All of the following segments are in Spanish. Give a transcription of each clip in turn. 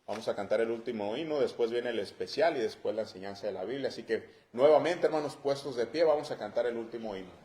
Vamos a cantar el último himno, después viene el especial y después la enseñanza de la Biblia. Así que nuevamente, hermanos, puestos de pie, vamos a cantar el último himno.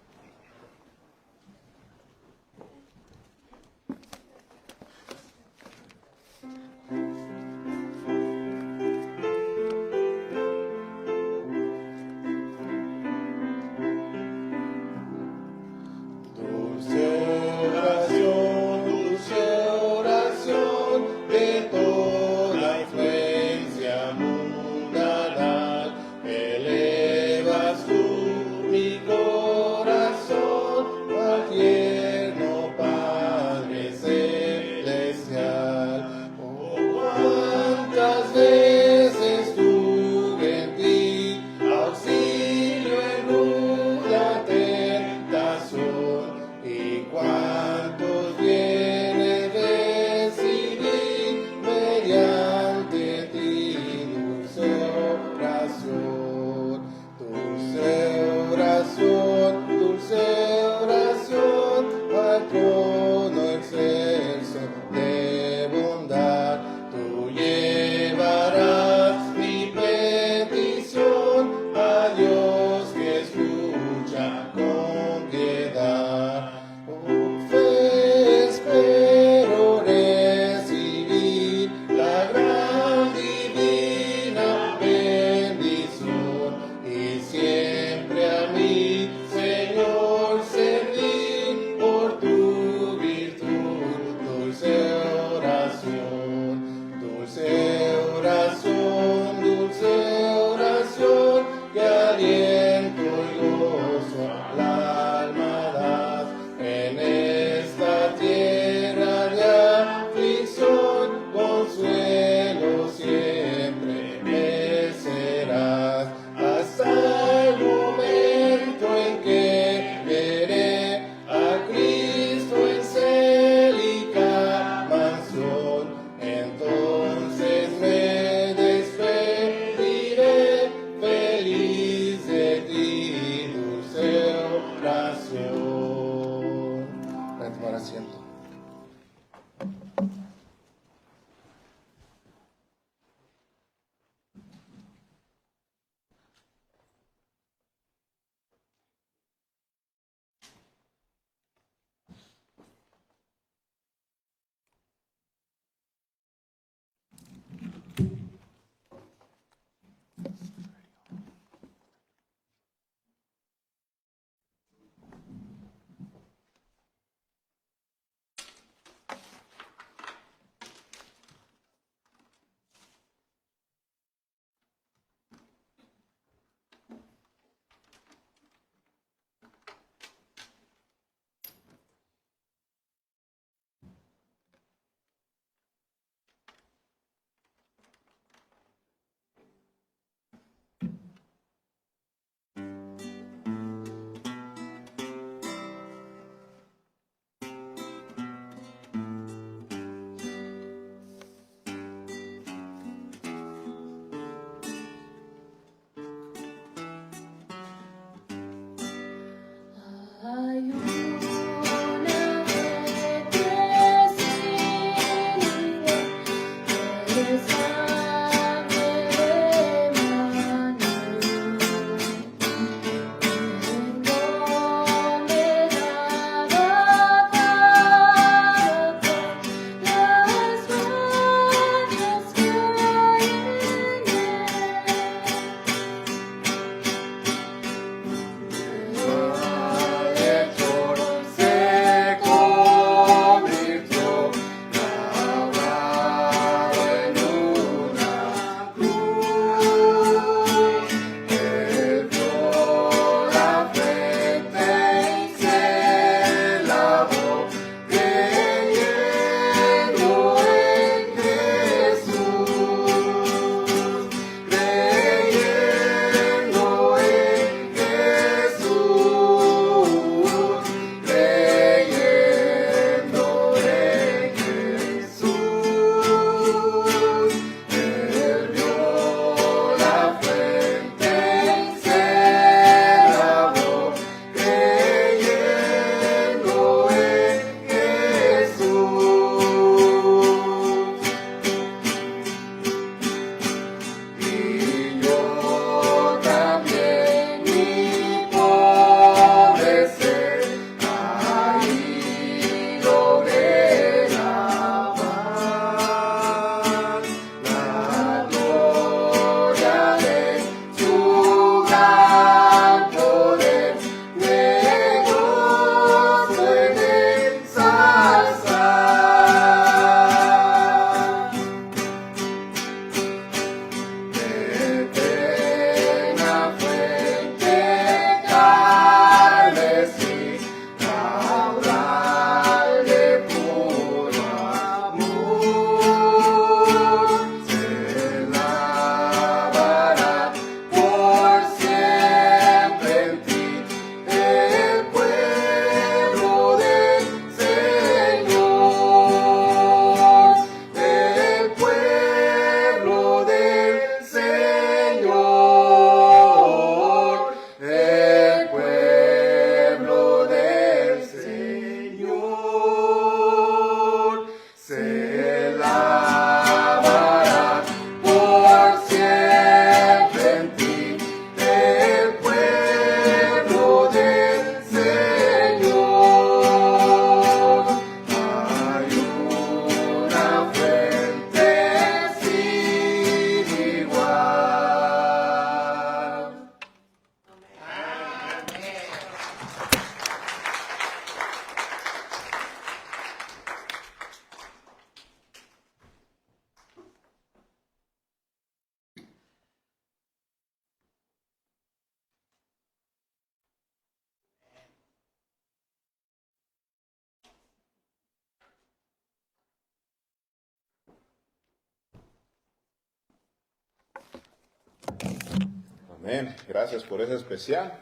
Amén. Gracias por ese especial.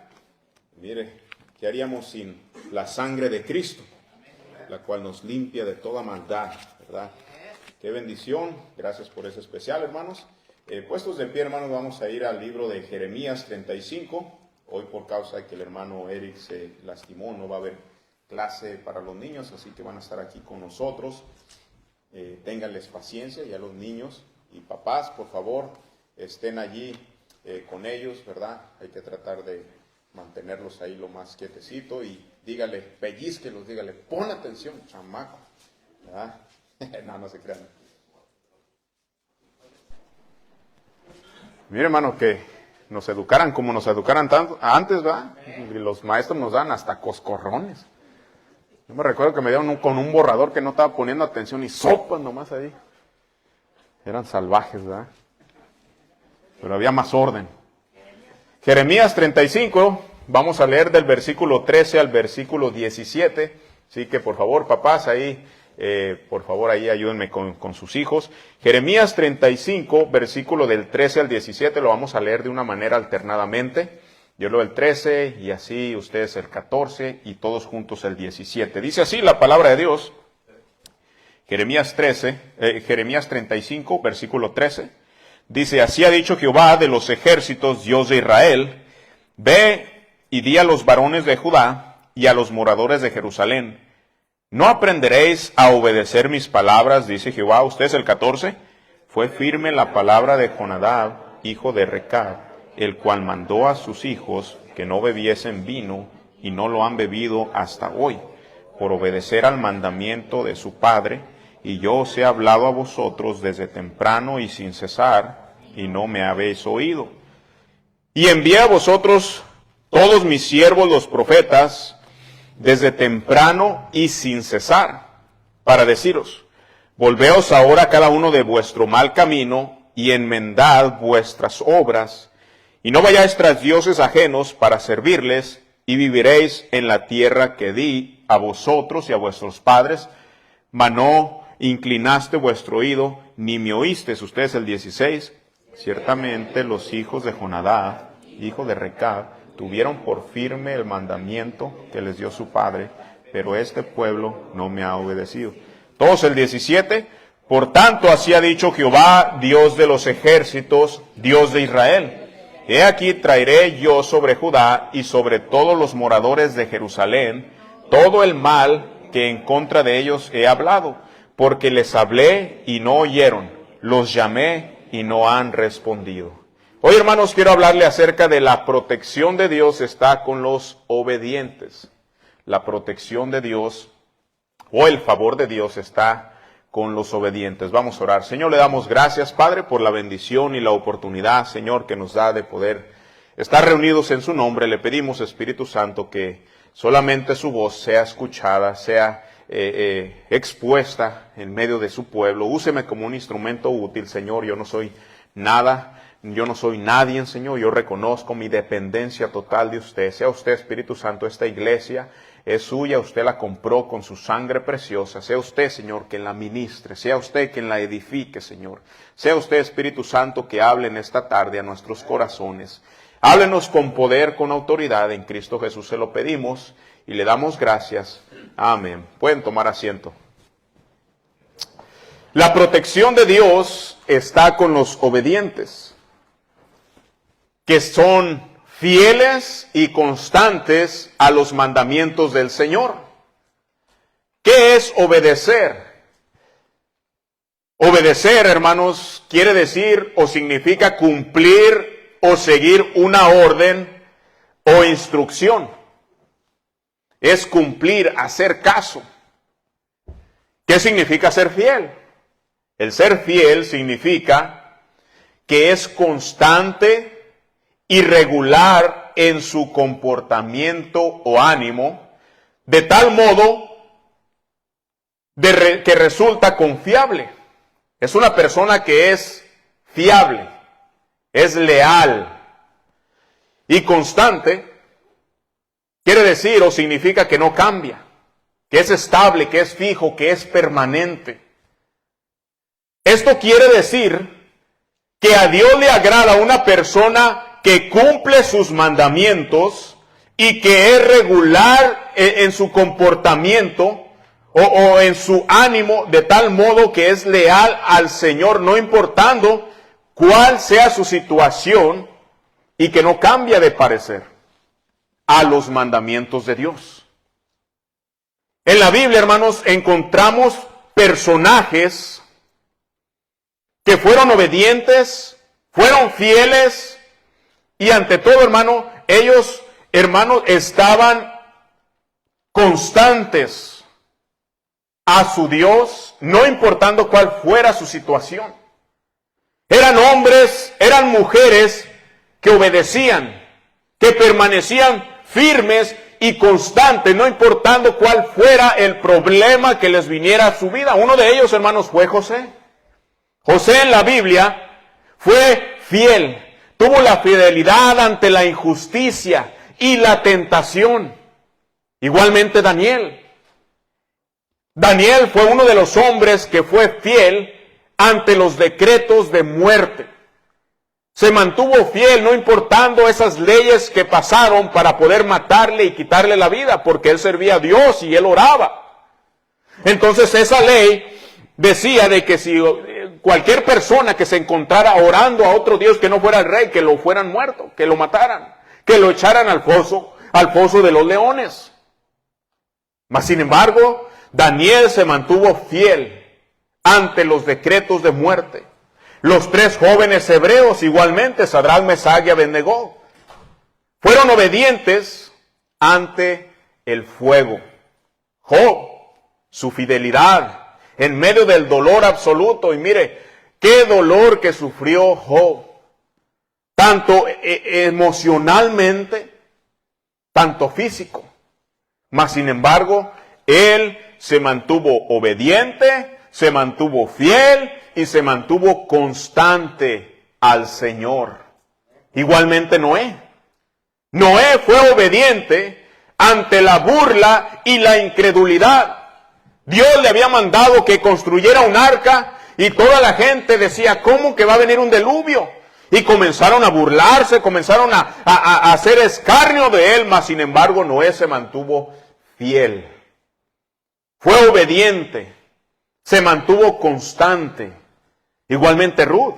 Mire, ¿qué haríamos sin la sangre de Cristo? La cual nos limpia de toda maldad, ¿verdad? Qué bendición. Gracias por ese especial, hermanos. Puestos de pie, hermanos, vamos a ir al libro de Jeremías 35. Hoy, por causa de que el hermano Eric se lastimó, no va a haber clase para los niños, así que van a estar aquí con nosotros. Ténganles paciencia, y a los niños y papás, por favor, estén allí con ellos, ¿verdad? Hay que tratar de mantenerlos ahí lo más quietecito y dígale, pellizquelos, dígale, pon atención, chamaco, ¿verdad? No se crean. Mire, hermano, que nos educaran como nos educaran tanto antes, ¿verdad? Y los maestros nos dan hasta coscorrones. Yo me recuerdo que me dieron con un borrador que no estaba poniendo atención y sopas nomás ahí. Eran salvajes, ¿verdad? Pero había más orden. Jeremías 35, vamos a leer del versículo 13 al versículo 17. Así que por favor, papás, ahí, por favor, ahí ayúdenme con sus hijos. Jeremías 35, versículo del 13 al 17, lo vamos a leer de una manera alternadamente. Yo leo el 13 y así ustedes el 14 y todos juntos el 17. Dice así la palabra de Dios. Jeremías 35, versículo 13. Dice, así ha dicho Jehová de los ejércitos, Dios de Israel, ve y di a los varones de Judá y a los moradores de Jerusalén, ¿no aprenderéis a obedecer mis palabras? Dice Jehová. Ustedes el 14, fue firme la palabra de Jonadab, hijo de Recab, el cual mandó a sus hijos que no bebiesen vino y no lo han bebido hasta hoy, por obedecer al mandamiento de su padre. Y yo os he hablado a vosotros desde temprano y sin cesar, y no me habéis oído. Y envié a vosotros todos mis siervos los profetas, desde temprano y sin cesar, para deciros, volveos ahora cada uno de vuestro mal camino, y enmendad vuestras obras, y no vayáis tras dioses ajenos para servirles, y viviréis en la tierra que di a vosotros y a vuestros padres, mas no inclinaste vuestro oído, ni me oísteis. Ustedes el 16, ciertamente los hijos de Jonadab, hijo de Recab, tuvieron por firme el mandamiento que les dio su padre, pero este pueblo no me ha obedecido. Todos el 17, por tanto así ha dicho Jehová, Dios de los ejércitos, Dios de Israel. He aquí traeré yo sobre Judá y sobre todos los moradores de Jerusalén todo el mal que en contra de ellos he hablado, porque les hablé y no oyeron, los llamé y no han respondido. Hoy, hermanos, quiero hablarle acerca de la protección de Dios está con los obedientes. La protección de Dios o el favor de Dios está con los obedientes. Vamos a orar. Señor, le damos gracias, Padre, por la bendición y la oportunidad, Señor, que nos da de poder estar reunidos en su nombre. Le pedimos, Espíritu Santo, que solamente su voz sea escuchada, sea expuesta en medio de su pueblo. Úseme como un instrumento útil, Señor. Yo no soy nada, yo no soy nadie, Señor. Yo reconozco mi dependencia total de usted. Sea usted, Espíritu Santo, esta iglesia es suya, usted la compró con su sangre preciosa. Sea usted, Señor, quien la ministre. Sea usted quien la edifique, Señor. Sea usted, Espíritu Santo, que hable en esta tarde a nuestros corazones. Háblenos con poder, con autoridad. En Cristo Jesús se lo pedimos y le damos gracias. Amén. Pueden tomar asiento. La protección de Dios está con los obedientes, que son fieles y constantes a los mandamientos del Señor. ¿Qué es obedecer? Obedecer, hermanos, quiere decir o significa cumplir o seguir una orden o instrucción. Es cumplir, hacer caso. ¿Qué significa ser fiel? El ser fiel significa que es constante y regular en su comportamiento o ánimo, de tal modo que resulta confiable. Es una persona que es fiable, es leal y constante. Quiere decir o significa que no cambia, que es estable, que es fijo, que es permanente. Esto quiere decir que a Dios le agrada una persona que cumple sus mandamientos y que es regular en su comportamiento o en su ánimo, de tal modo que es leal al Señor, no importando cuál sea su situación, y que no cambia de parecer a los mandamientos de Dios. En la Biblia, hermanos, encontramos personajes que fueron obedientes, fueron fieles, y ante todo, ellos, estaban constantes a su Dios, no importando cuál fuera su situación. Eran hombres, eran mujeres que obedecían, que permanecían firmes y constantes, no importando cuál fuera el problema que les viniera a su vida. Uno de ellos, hermanos, fue José. José en la Biblia fue fiel, tuvo la fidelidad ante la injusticia y la tentación. Igualmente Daniel. Daniel fue uno de los hombres que fue fiel ante los decretos de muerte. Se mantuvo fiel, no importando esas leyes que pasaron para poder matarle y quitarle la vida, porque él servía a Dios y él oraba. Entonces esa ley decía de que si cualquier persona que se encontrara orando a otro Dios que no fuera el rey, que lo fueran muerto, que lo mataran, que lo echaran al foso de los leones. Mas sin embargo, Daniel se mantuvo fiel ante los decretos de muerte. Los tres jóvenes hebreos igualmente, Sadrac, Mesach y Abednego, fueron obedientes ante el fuego. Job, su fidelidad en medio del dolor absoluto, y mire, qué dolor que sufrió Job, tanto emocionalmente, tanto físico. Mas sin embargo, él se mantuvo obediente, se mantuvo fiel y se mantuvo constante al Señor. Igualmente Noé. Noé fue obediente ante la burla y la incredulidad. Dios le había mandado que construyera un arca y toda la gente decía, ¿cómo que va a venir un diluvio? Y comenzaron a burlarse, comenzaron a hacer escarnio de él, mas sin embargo Noé se mantuvo fiel. Fue obediente, se mantuvo constante. Igualmente Ruth.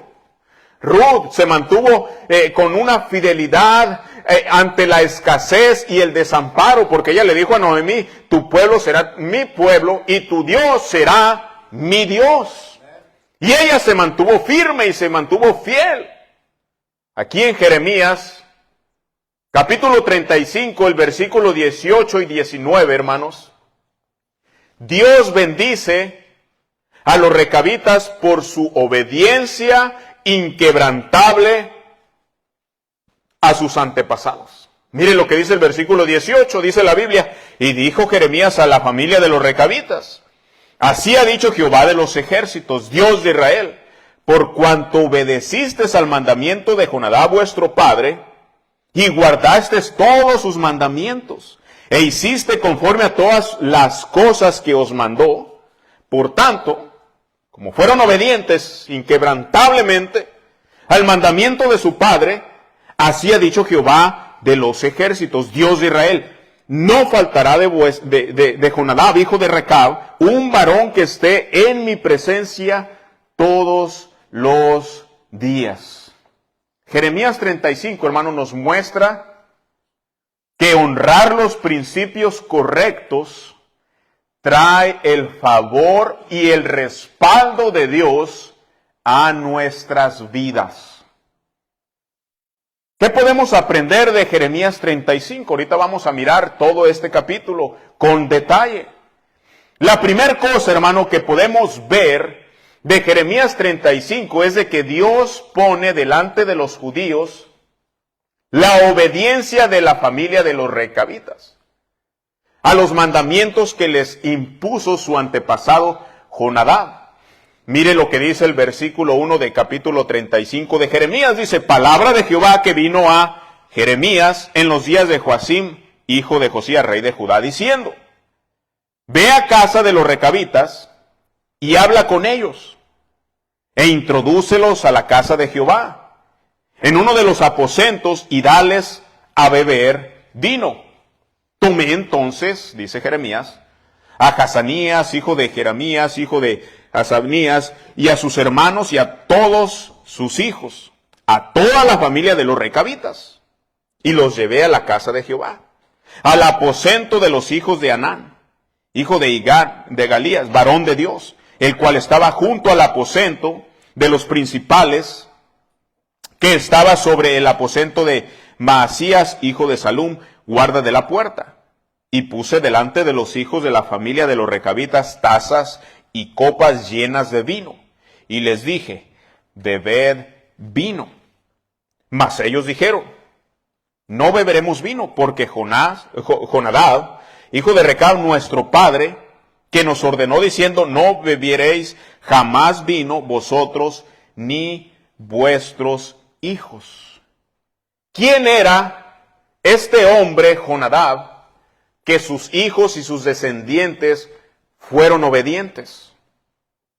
Ruth se mantuvo con una fidelidad ante la escasez y el desamparo, porque ella le dijo a Noemí, tu pueblo será mi pueblo y tu Dios será mi Dios. Y ella se mantuvo firme y se mantuvo fiel. Aquí en Jeremías, capítulo 35, el versículo 18 y 19, hermanos, Dios bendice a los recabitas por su obediencia inquebrantable a sus antepasados. Mire lo que dice el versículo 18, dice la Biblia, y dijo Jeremías a la familia de los recabitas, así ha dicho Jehová de los ejércitos, Dios de Israel, por cuanto obedecisteis al mandamiento de Jonadab vuestro padre, y guardasteis todos sus mandamientos, e hiciste conforme a todas las cosas que os mandó, por tanto, como fueron obedientes inquebrantablemente al mandamiento de su padre, así ha dicho Jehová de los ejércitos, Dios de Israel, no faltará de Jonadab, hijo de Recab, un varón que esté en mi presencia todos los días. Jeremías 35, hermano, nos muestra que honrar los principios correctos trae el favor y el respaldo de Dios a nuestras vidas. ¿Qué podemos aprender de Jeremías 35? Ahorita vamos a mirar todo este capítulo con detalle. La primera cosa, hermano, que podemos ver de Jeremías 35 es de que Dios pone delante de los judíos la obediencia de la familia de los recabitas a los mandamientos que les impuso su antepasado Jonadab. Mire lo que dice el versículo 1 de capítulo 35 de Jeremías. Dice, palabra de Jehová que vino a Jeremías en los días de Joacim, hijo de Josías, rey de Judá, diciendo, ve a casa de los recabitas y habla con ellos, e introdúcelos a la casa de Jehová, en uno de los aposentos y dales a beber vino. Tomé entonces, dice Jeremías, a Hazanías, hijo de Jeremías, hijo de Hasabnías, y a sus hermanos y a todos sus hijos, a toda la familia de los recabitas, y los llevé a la casa de Jehová, al aposento de los hijos de Anán, hijo de Galías, varón de Dios, el cual estaba junto al aposento de los principales, que estaba sobre el aposento de Maasías, hijo de Salum, guarda de la puerta. Y puse delante de los hijos de la familia de los recabitas tazas y copas llenas de vino. Y les dije, bebed vino. Mas ellos dijeron, no beberemos vino, porque Jonadab, hijo de Recab, nuestro padre, que nos ordenó diciendo, no bebiereis jamás vino vosotros ni vuestros hijos. ¿Quién era este hombre, Jonadab, que sus hijos y sus descendientes fueron obedientes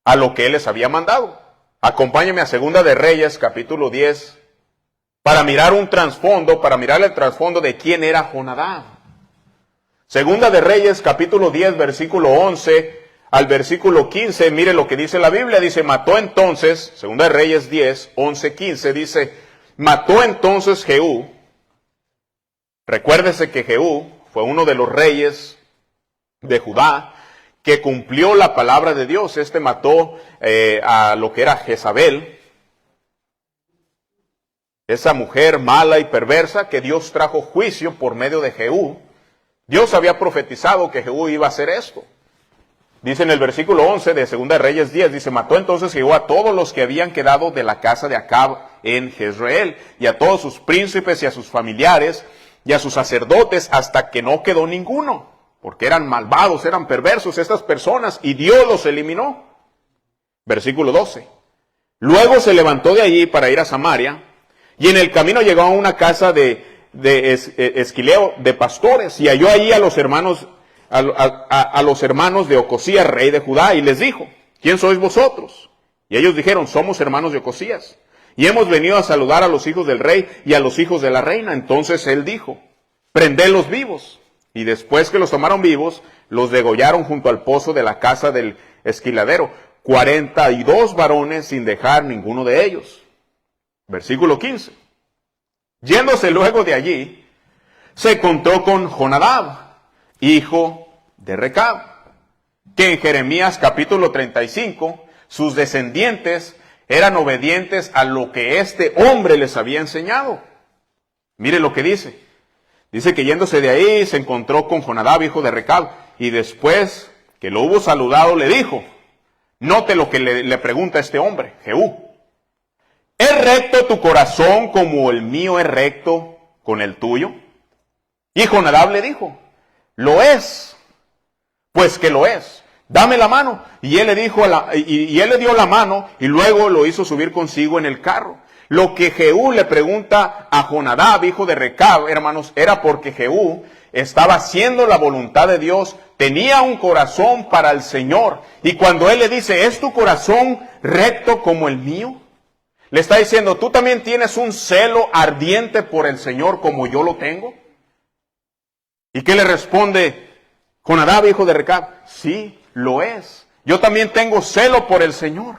a lo que él les había mandado? Acompáñenme a Segunda de Reyes, capítulo 10, para mirar un trasfondo, para mirar el trasfondo de quién era Jonadab. Segunda de Reyes, capítulo 10, versículo 11 al versículo 15, mire lo que dice la Biblia, dice, mató entonces, Segunda de Reyes 10, 11, 15, dice, mató entonces Jehú. Recuérdese que Jehú fue uno de los reyes de Judá que cumplió la palabra de Dios. Este mató a lo que era Jezabel, esa mujer mala y perversa que Dios trajo juicio por medio de Jehú. Dios había profetizado que Jehú iba a hacer esto. Dice en el versículo 11 de Segunda de Reyes 10, dice, mató entonces Jehú a todos los que habían quedado de la casa de Acab en Jezreel, y a todos sus príncipes y a sus familiares, y a sus sacerdotes, hasta que no quedó ninguno, porque eran malvados, eran perversos estas personas, y Dios los eliminó. Versículo 12. Luego se levantó de allí para ir a Samaria, y en el camino llegó a una casa de Esquileo, de pastores, y halló allí a los hermanos, a los hermanos de Ocosías, rey de Judá, y les dijo, ¿quién sois vosotros? Y ellos dijeron, somos hermanos de Ocosías, y hemos venido a saludar a los hijos del rey y a los hijos de la reina. Entonces él dijo, prendedlos vivos. Y después que los tomaron vivos, los degollaron junto al pozo de la casa del esquiladero, 42 varones sin dejar ninguno de ellos. Versículo 15. Yéndose luego de allí, se encontró con Jonadab, hijo de Recab, que en Jeremías capítulo 35, sus descendientes eran obedientes a lo que este hombre les había enseñado. Mire lo que dice. Dice que yéndose de ahí se encontró con Jonadab, hijo de Recab, y después que lo hubo saludado le dijo, note lo que le pregunta este hombre, Jehú, ¿es recto tu corazón como el mío es recto con el tuyo? Y Jonadab le dijo, lo es, pues que lo es. Dame la mano. Y él le dijo y él le dio la mano y luego lo hizo subir consigo en el carro. Lo que Jehú le pregunta a Jonadab, hijo de Recab, hermanos, era porque Jehú estaba haciendo la voluntad de Dios, tenía un corazón para el Señor. Y cuando él le dice, ¿es tu corazón recto como el mío? Le está diciendo, ¿tú también tienes un celo ardiente por el Señor como yo lo tengo? ¿Y qué le responde Jonadab, hijo de Recab? Sí, lo es. Yo también tengo celo por el Señor.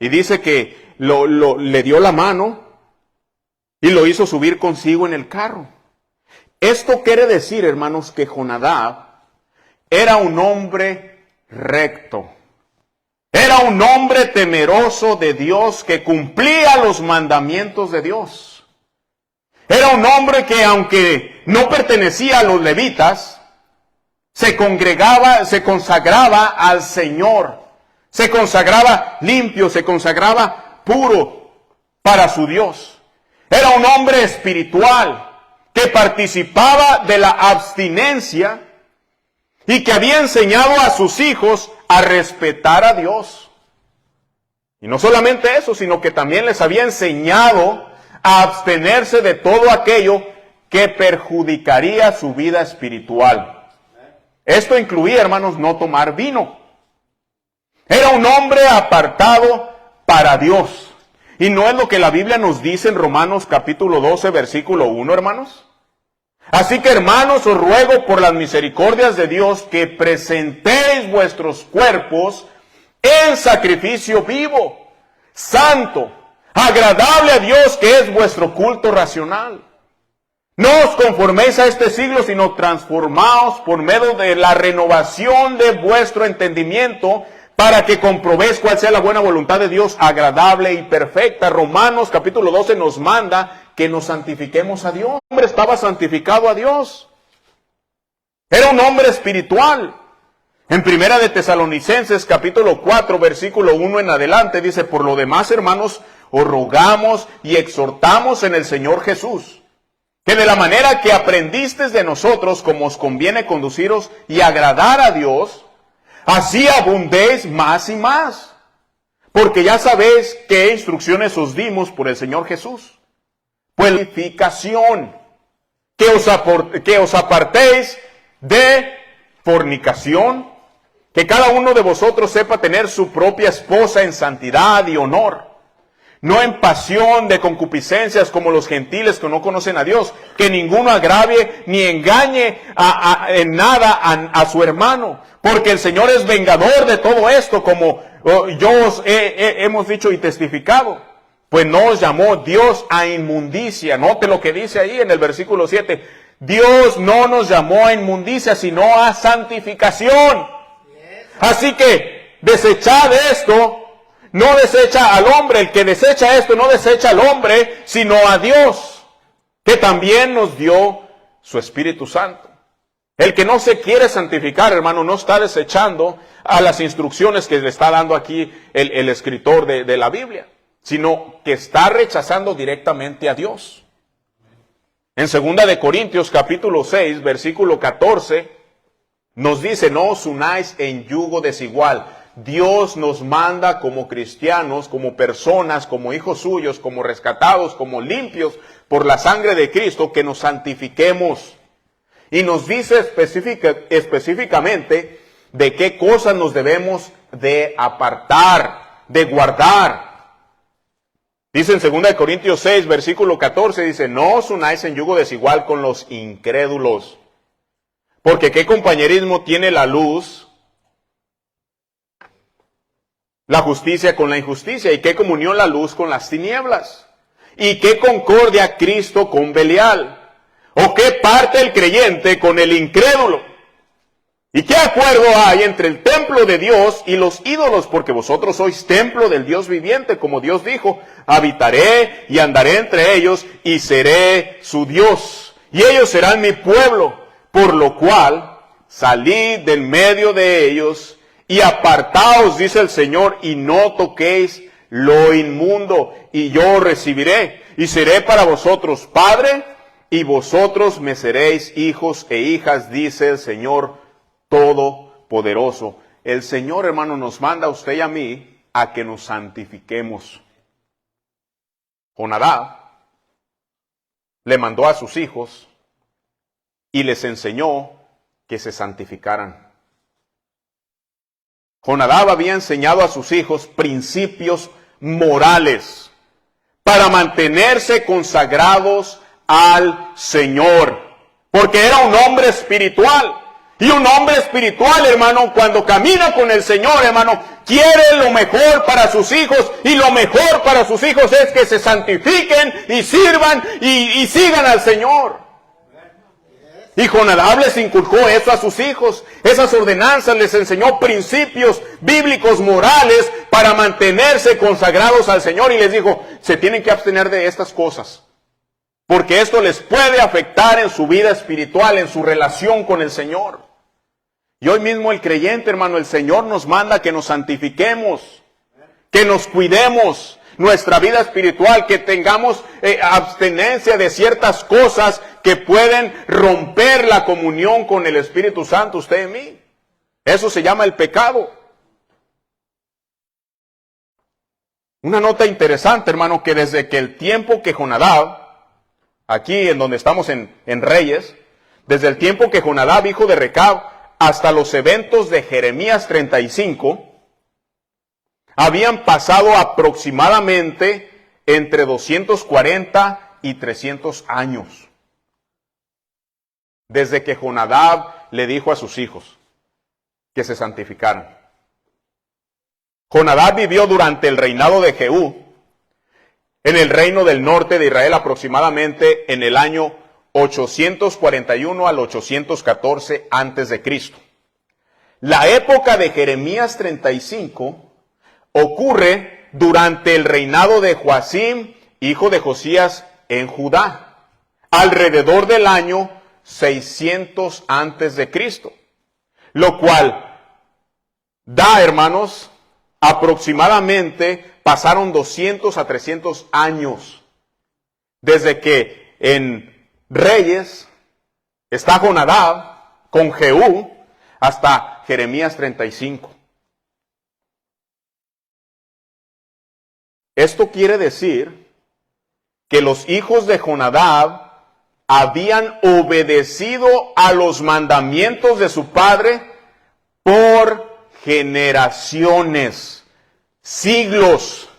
Y dice que le dio la mano y lo hizo subir consigo en el carro. Esto quiere decir, hermanos, que Jonadab era un hombre recto. Era un hombre temeroso de Dios que cumplía los mandamientos de Dios. Era un hombre que, aunque no pertenecía a los levitas, se congregaba, se consagraba al Señor. Se consagraba limpio, se consagraba puro para su Dios. Era un hombre espiritual que participaba de la abstinencia y que había enseñado a sus hijos a respetar a Dios. Y no solamente eso, sino que también les había enseñado a abstenerse de todo aquello que perjudicaría su vida espiritual. Esto incluía, hermanos, no tomar vino. Era un hombre apartado para Dios. ¿Y no es lo que la Biblia nos dice en Romanos capítulo 12, versículo 1, hermanos? Así que, hermanos, os ruego por las misericordias de Dios que presentéis vuestros cuerpos en sacrificio vivo, santo, agradable a Dios, que es vuestro culto racional. No os conforméis a este siglo, sino transformaos por medio de la renovación de vuestro entendimiento, para que comprobéis cuál sea la buena voluntad de Dios, agradable y perfecta. Romanos capítulo 12 nos manda que nos santifiquemos a Dios. El hombre estaba santificado a Dios. Era un hombre espiritual. En Primera de Tesalonicenses capítulo 4 versículo 1 en adelante dice: por lo demás, hermanos, os rogamos y exhortamos en el Señor Jesús, que de la manera que aprendisteis de nosotros, como os conviene conduciros y agradar a Dios, así abundéis más y más. Porque ya sabéis qué instrucciones os dimos por el Señor Jesús. Purificación, que os apartéis de fornicación, que cada uno de vosotros sepa tener su propia esposa en santidad y honor, no en pasión de concupiscencias como los gentiles que no conocen a Dios, que ninguno agravie ni engañe en nada a su hermano, porque el Señor es vengador de todo esto, como yo os hemos dicho y testificado. Pues no os llamó Dios a inmundicia. Note lo que dice ahí en el versículo 7. Dios no nos llamó a inmundicia, sino a santificación. Así que desechad esto. No desecha al hombre. El que desecha esto no desecha al hombre, sino a Dios, que también nos dio su Espíritu Santo. El que no se quiere santificar, hermano, no está desechando a las instrucciones que le está dando aquí el escritor de la Biblia, sino que está rechazando directamente a Dios. En 2 de Corintios capítulo 6, versículo 14, nos dice: no os unáis en yugo desigual. Dios nos manda como cristianos, como personas, como hijos suyos, como rescatados, como limpios por la sangre de Cristo, que nos santifiquemos. Y nos dice específicamente de qué cosas nos debemos de apartar, de guardar. Dice en 2 Corintios 6, versículo 14, dice: no os unáis en yugo desigual con los incrédulos, porque qué compañerismo tiene la luz, la justicia con la injusticia, y qué comunión la luz con las tinieblas, y qué concordia Cristo con Belial, o qué parte el creyente con el incrédulo, y qué acuerdo hay entre el templo de Dios y los ídolos, porque vosotros sois templo del Dios viviente, como Dios dijo: habitaré y andaré entre ellos y seré su Dios, y ellos serán mi pueblo, por lo cual salid del medio de ellos y apartaos, dice el Señor, y no toquéis lo inmundo, y yo os recibiré, y seré para vosotros Padre, y vosotros me seréis hijos e hijas, dice el Señor Todopoderoso. El Señor, hermano, nos manda a usted y a mí a que nos santifiquemos. Jonadab le mandó a sus hijos y les enseñó que se santificaran. Jonadab había enseñado a sus hijos principios morales para mantenerse consagrados al Señor, porque era un hombre espiritual. Y un hombre espiritual, hermano, cuando camina con el Señor, hermano, quiere lo mejor para sus hijos, y lo mejor para sus hijos es que se santifiquen y sirvan y sigan al Señor. Y Jonadab les inculcó eso a sus hijos, esas ordenanzas, les enseñó principios bíblicos morales para mantenerse consagrados al Señor, y les dijo: se tienen que abstener de estas cosas, porque esto les puede afectar en su vida espiritual, en su relación con el Señor. Y hoy mismo el creyente, hermano, el Señor nos manda que nos santifiquemos, que nos cuidemos nuestra vida espiritual, que tengamos abstenencia de ciertas cosas que pueden romper la comunión con el Espíritu Santo, usted y mí. Eso se llama el pecado. Una nota interesante, hermano, que desde que el tiempo que Jonadab, aquí en donde estamos en Reyes, desde el tiempo que Jonadab, hijo de Recab, hasta los eventos de Jeremías 35, habían pasado aproximadamente entre 240 y 300 años. Desde que Jonadab le dijo a sus hijos que se santificaran. Jonadab vivió durante el reinado de Jehú, en el reino del norte de Israel, aproximadamente en el año 841 al 814 antes de Cristo. La época de Jeremías 35 ocurre durante el reinado de Joacim, hijo de Josías, en Judá, alrededor del año 600 antes de Cristo, lo cual da, hermanos, aproximadamente pasaron 200 a 300 años desde que en Reyes está Jonadab con Jehú hasta Jeremías 35. Esto quiere decir que los hijos de Jonadab habían obedecido a los mandamientos de su padre por generaciones, siglos,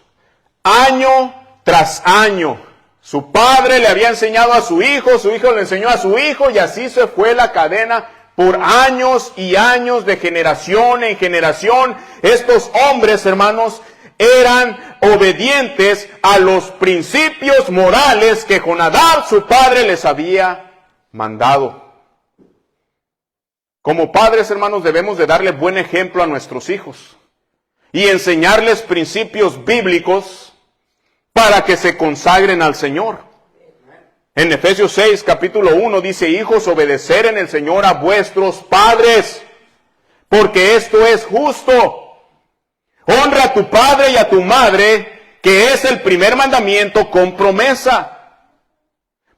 año tras año. Su padre le había enseñado a su hijo le enseñó a su hijo, y así se fue la cadena por años y años, de generación en generación. Estos hombres, hermanos, eran obedientes a los principios morales que Jonadab, su padre, les había mandado. Como padres, hermanos, debemos de darle buen ejemplo a nuestros hijos y enseñarles principios bíblicos para que se consagren al Señor. En Efesios 6, capítulo 1, dice: hijos, obedecer en el Señor a vuestros padres, porque esto es justo. Honra a tu padre y a tu madre, que es el primer mandamiento con promesa,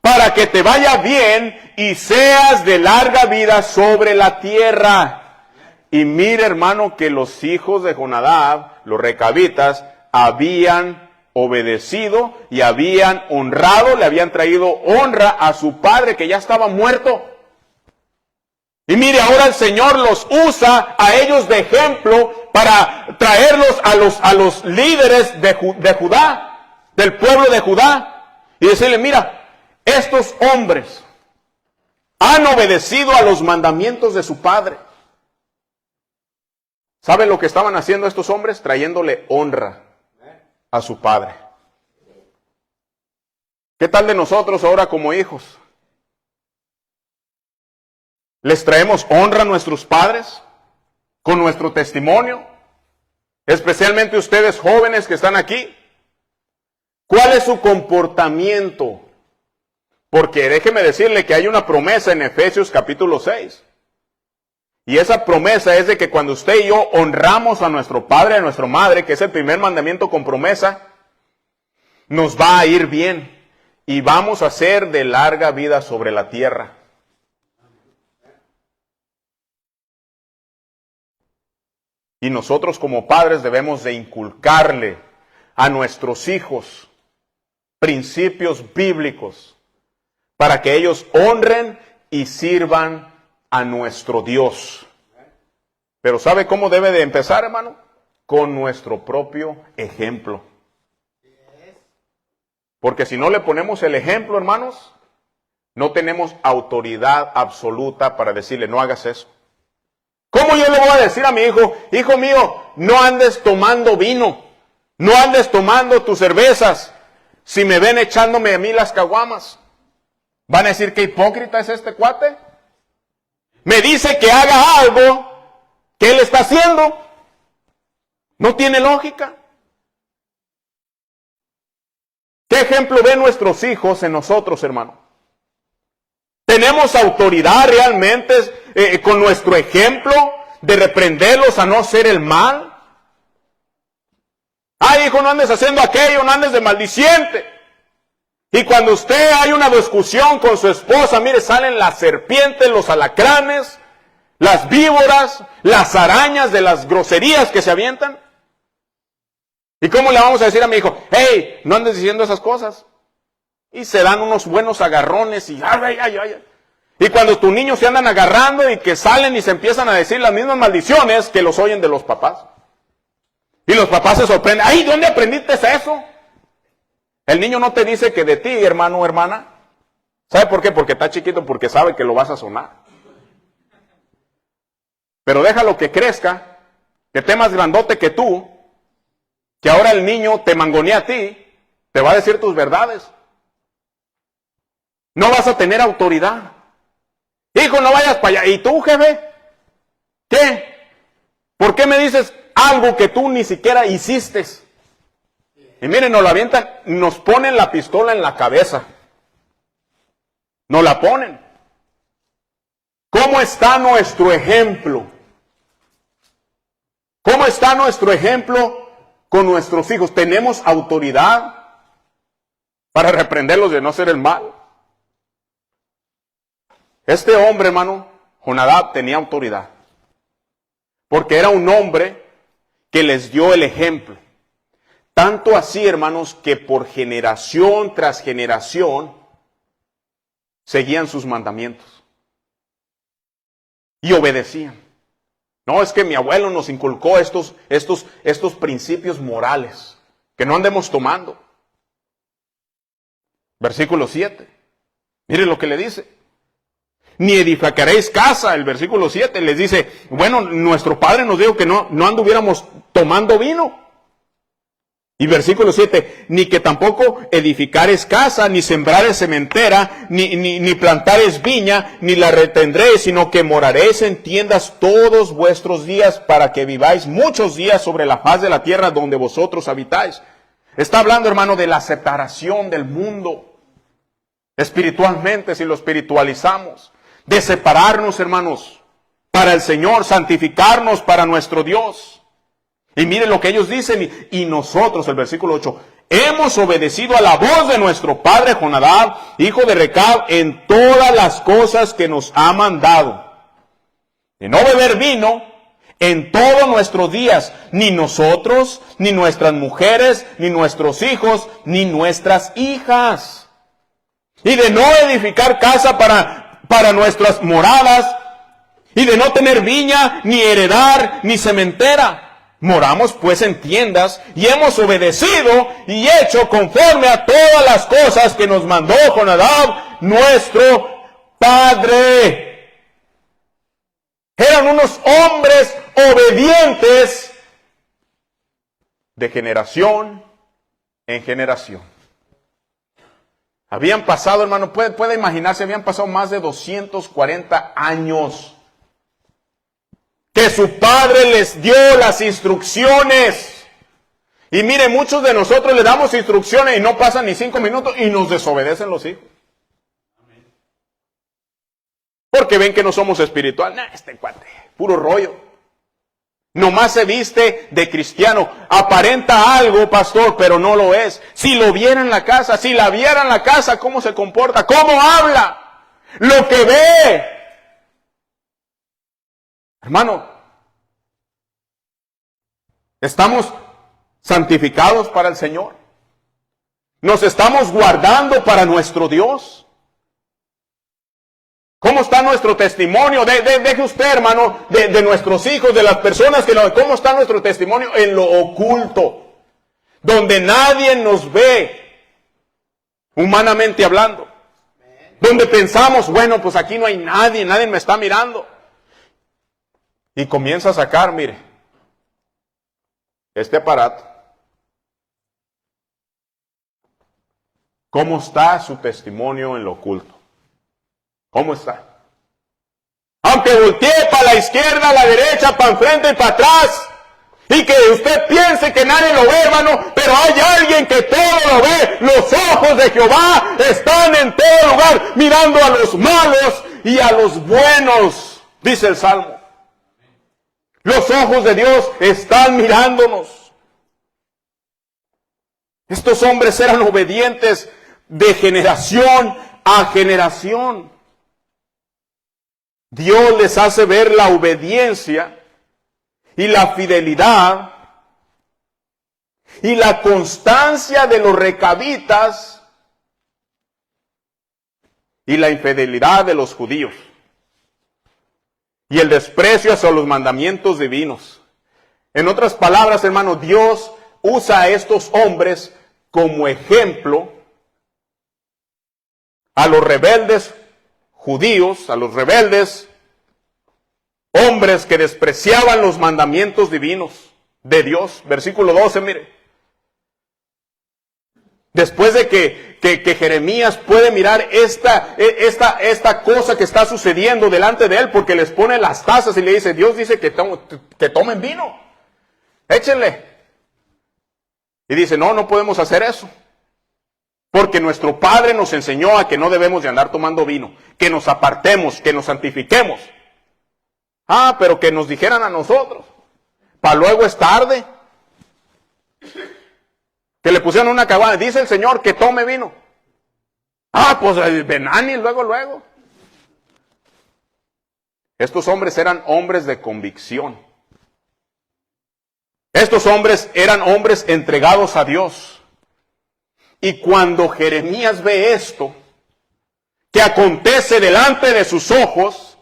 para que te vaya bien y seas de larga vida sobre la tierra. Y mire, hermano, que los hijos de Jonadab, los recabitas, habían obedecido y habían honrado, le habían traído honra a su padre que ya estaba muerto. Y mire, ahora el Señor los usa a ellos de ejemplo para traerlos a los líderes de Judá, del pueblo de Judá, y decirle: mira, estos hombres han obedecido a los mandamientos de su padre. ¿Saben lo que estaban haciendo estos hombres? Trayéndole honra a su padre. ¿Qué tal de nosotros ahora como hijos? ¿Les traemos honra a nuestros padres con nuestro testimonio? Especialmente ustedes jóvenes que están aquí. ¿Cuál es su comportamiento? Porque déjeme decirle que hay una promesa en Efesios capítulo 6. Y esa promesa es de que cuando usted y yo honramos a nuestro padre y a nuestra madre, que es el primer mandamiento con promesa, nos va a ir bien y vamos a ser de larga vida sobre la tierra. Y nosotros como padres debemos de inculcarle a nuestros hijos principios bíblicos para que ellos honren y sirvan a nuestro Dios. Pero ¿sabe cómo debe de empezar, hermano? Con nuestro propio ejemplo. Porque si no le ponemos el ejemplo, hermanos, no tenemos autoridad absoluta para decirle: no hagas eso. ¿Cómo yo le voy a decir a mi hijo: hijo mío, no andes tomando vino, no andes tomando tus cervezas, si me ven echándome a mí las caguamas? ¿Van a decir qué hipócrita es este cuate? Me dice que haga algo que él está haciendo. No tiene lógica. ¿Qué ejemplo ven nuestros hijos en nosotros, hermano? ¿Tenemos autoridad realmente con nuestro ejemplo de reprenderlos a no hacer el mal? Ay, hijo, no andes haciendo aquello, no andes de maldiciente. Y cuando usted hay una discusión con su esposa, mire, salen las serpientes, los alacranes, las víboras, las arañas de las groserías que se avientan. ¿Y cómo le vamos a decir a mi hijo: hey, no andes diciendo esas cosas? Y se dan unos buenos agarrones y ay, ay, ay. Y cuando tus niños se andan agarrando y que salen y se empiezan a decir las mismas maldiciones que los oyen de los papás. Y los papás se sorprenden: ay, ¿dónde aprendiste eso? El niño no te dice que de ti, hermano o hermana. ¿Sabe por qué? Porque está chiquito, porque sabe que lo vas a sonar. Pero déjalo que crezca, que esté más grandote que tú, que ahora el niño te mangonea a ti, te va a decir tus verdades. No vas a tener autoridad. Hijo, no vayas para allá. ¿Y tú, jefe? ¿Qué? ¿Por qué me dices algo que tú ni siquiera hiciste? Y miren, nos la avientan, nos ponen la pistola en la cabeza. Nos la ponen. ¿Cómo está nuestro ejemplo? ¿Cómo está nuestro ejemplo con nuestros hijos? ¿Tenemos autoridad para reprenderlos de no hacer el mal? Este hombre, hermano, Jonadab, tenía autoridad. Porque era un hombre que les dio el ejemplo. Tanto así, hermanos, que por generación tras generación seguían sus mandamientos. Y obedecían. No, es que mi abuelo nos inculcó estos principios morales que no andemos tomando. Versículo 7. Miren lo que le dice. Ni edificaréis casa, el versículo 7 les dice, bueno, nuestro padre nos dijo que no anduviéramos tomando vino. Y versículo 7, ni que tampoco edificares casa, ni sembrares sementera, ni plantares viña, ni la retendréis, sino que moraréis en tiendas todos vuestros días, para que viváis muchos días sobre la faz de la tierra donde vosotros habitáis. Está hablando, hermano, de la separación del mundo, espiritualmente, si lo espiritualizamos, de separarnos, hermanos, para el Señor, santificarnos para nuestro Dios. Y miren lo que ellos dicen, y nosotros, el versículo 8, hemos obedecido a la voz de nuestro padre Jonadab, hijo de Recab, en todas las cosas que nos ha mandado. De no beber vino en todos nuestros días, ni nosotros, ni nuestras mujeres, ni nuestros hijos, ni nuestras hijas. Y de no edificar casa para nuestras moradas, y de no tener viña, ni heredar, ni sementera. Moramos pues en tiendas, y hemos obedecido y hecho conforme a todas las cosas que nos mandó Jonadab, nuestro padre. Eran unos hombres obedientes de generación en generación. Habían pasado, hermano, puede imaginarse, habían pasado más de 240 años que su padre les dio las instrucciones. Y mire, muchos de nosotros le damos instrucciones y no pasan ni 5 minutos y nos desobedecen los hijos. Porque ven que no somos espiritual. Nah, este cuate, puro rollo. Nomás se viste de cristiano. Aparenta algo, pastor, pero no lo es. Si lo viera en la casa, si la viera en la casa, ¿cómo se comporta? ¿Cómo habla? Lo que ve. Hermano, ¿estamos santificados para el Señor? ¿Nos estamos guardando para nuestro Dios? ¿Cómo está nuestro testimonio? Deje usted, hermano, de nuestros hijos, de las personas que ¿cómo está nuestro testimonio en lo oculto? Donde nadie nos ve, humanamente hablando. Donde pensamos, bueno, pues aquí no hay nadie me está mirando. Y comienza a sacar, mire, este aparato. ¿Cómo está su testimonio en lo oculto? ¿Cómo está? Aunque voltee para la izquierda, a la derecha, para enfrente y para atrás, y que usted piense que nadie lo ve, hermano, pero hay alguien que todo lo ve. Los ojos de Jehová están en todo lugar, mirando a los malos y a los buenos, dice el Salmo. Los ojos de Dios están mirándonos. Estos hombres eran obedientes de generación a generación. Dios les hace ver la obediencia y la fidelidad y la constancia de los recabitas y la infidelidad de los judíos. Y el desprecio hacia los mandamientos divinos. En otras palabras, hermano, Dios usa a estos hombres como ejemplo a los rebeldes judíos, a los rebeldes hombres que despreciaban los mandamientos divinos de Dios. Versículo 12, mire. Después de que Jeremías puede mirar esta cosa que está sucediendo delante de él, porque les pone las tazas y le dice, Dios dice que tomen vino, échenle. Y dice, no podemos hacer eso, porque nuestro Padre nos enseñó a que no debemos de andar tomando vino, que nos apartemos, que nos santifiquemos. Pero que nos dijeran a nosotros, para luego es tarde. Que le pusieron una caguama, dice el Señor que tome vino. Pues Benani, luego. Estos hombres eran hombres de convicción. Estos hombres eran hombres entregados a Dios. Y cuando Jeremías ve esto, que acontece delante de sus ojos,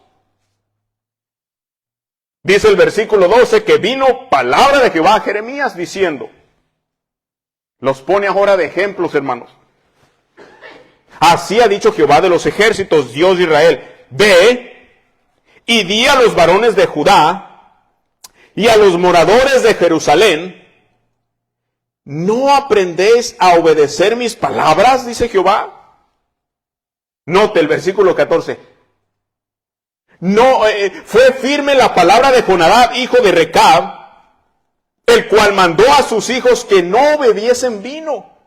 dice el versículo 12, que vino palabra de Jehová a Jeremías diciendo, los pone ahora de ejemplos, hermanos. Así ha dicho Jehová de los ejércitos, Dios de Israel, ve y di a los varones de Judá y a los moradores de Jerusalén, ¿no aprendéis a obedecer mis palabras? Dice Jehová. Note el versículo 14. Fue firme la palabra de Jonadab, hijo de Recab, el cual mandó a sus hijos que no bebiesen vino,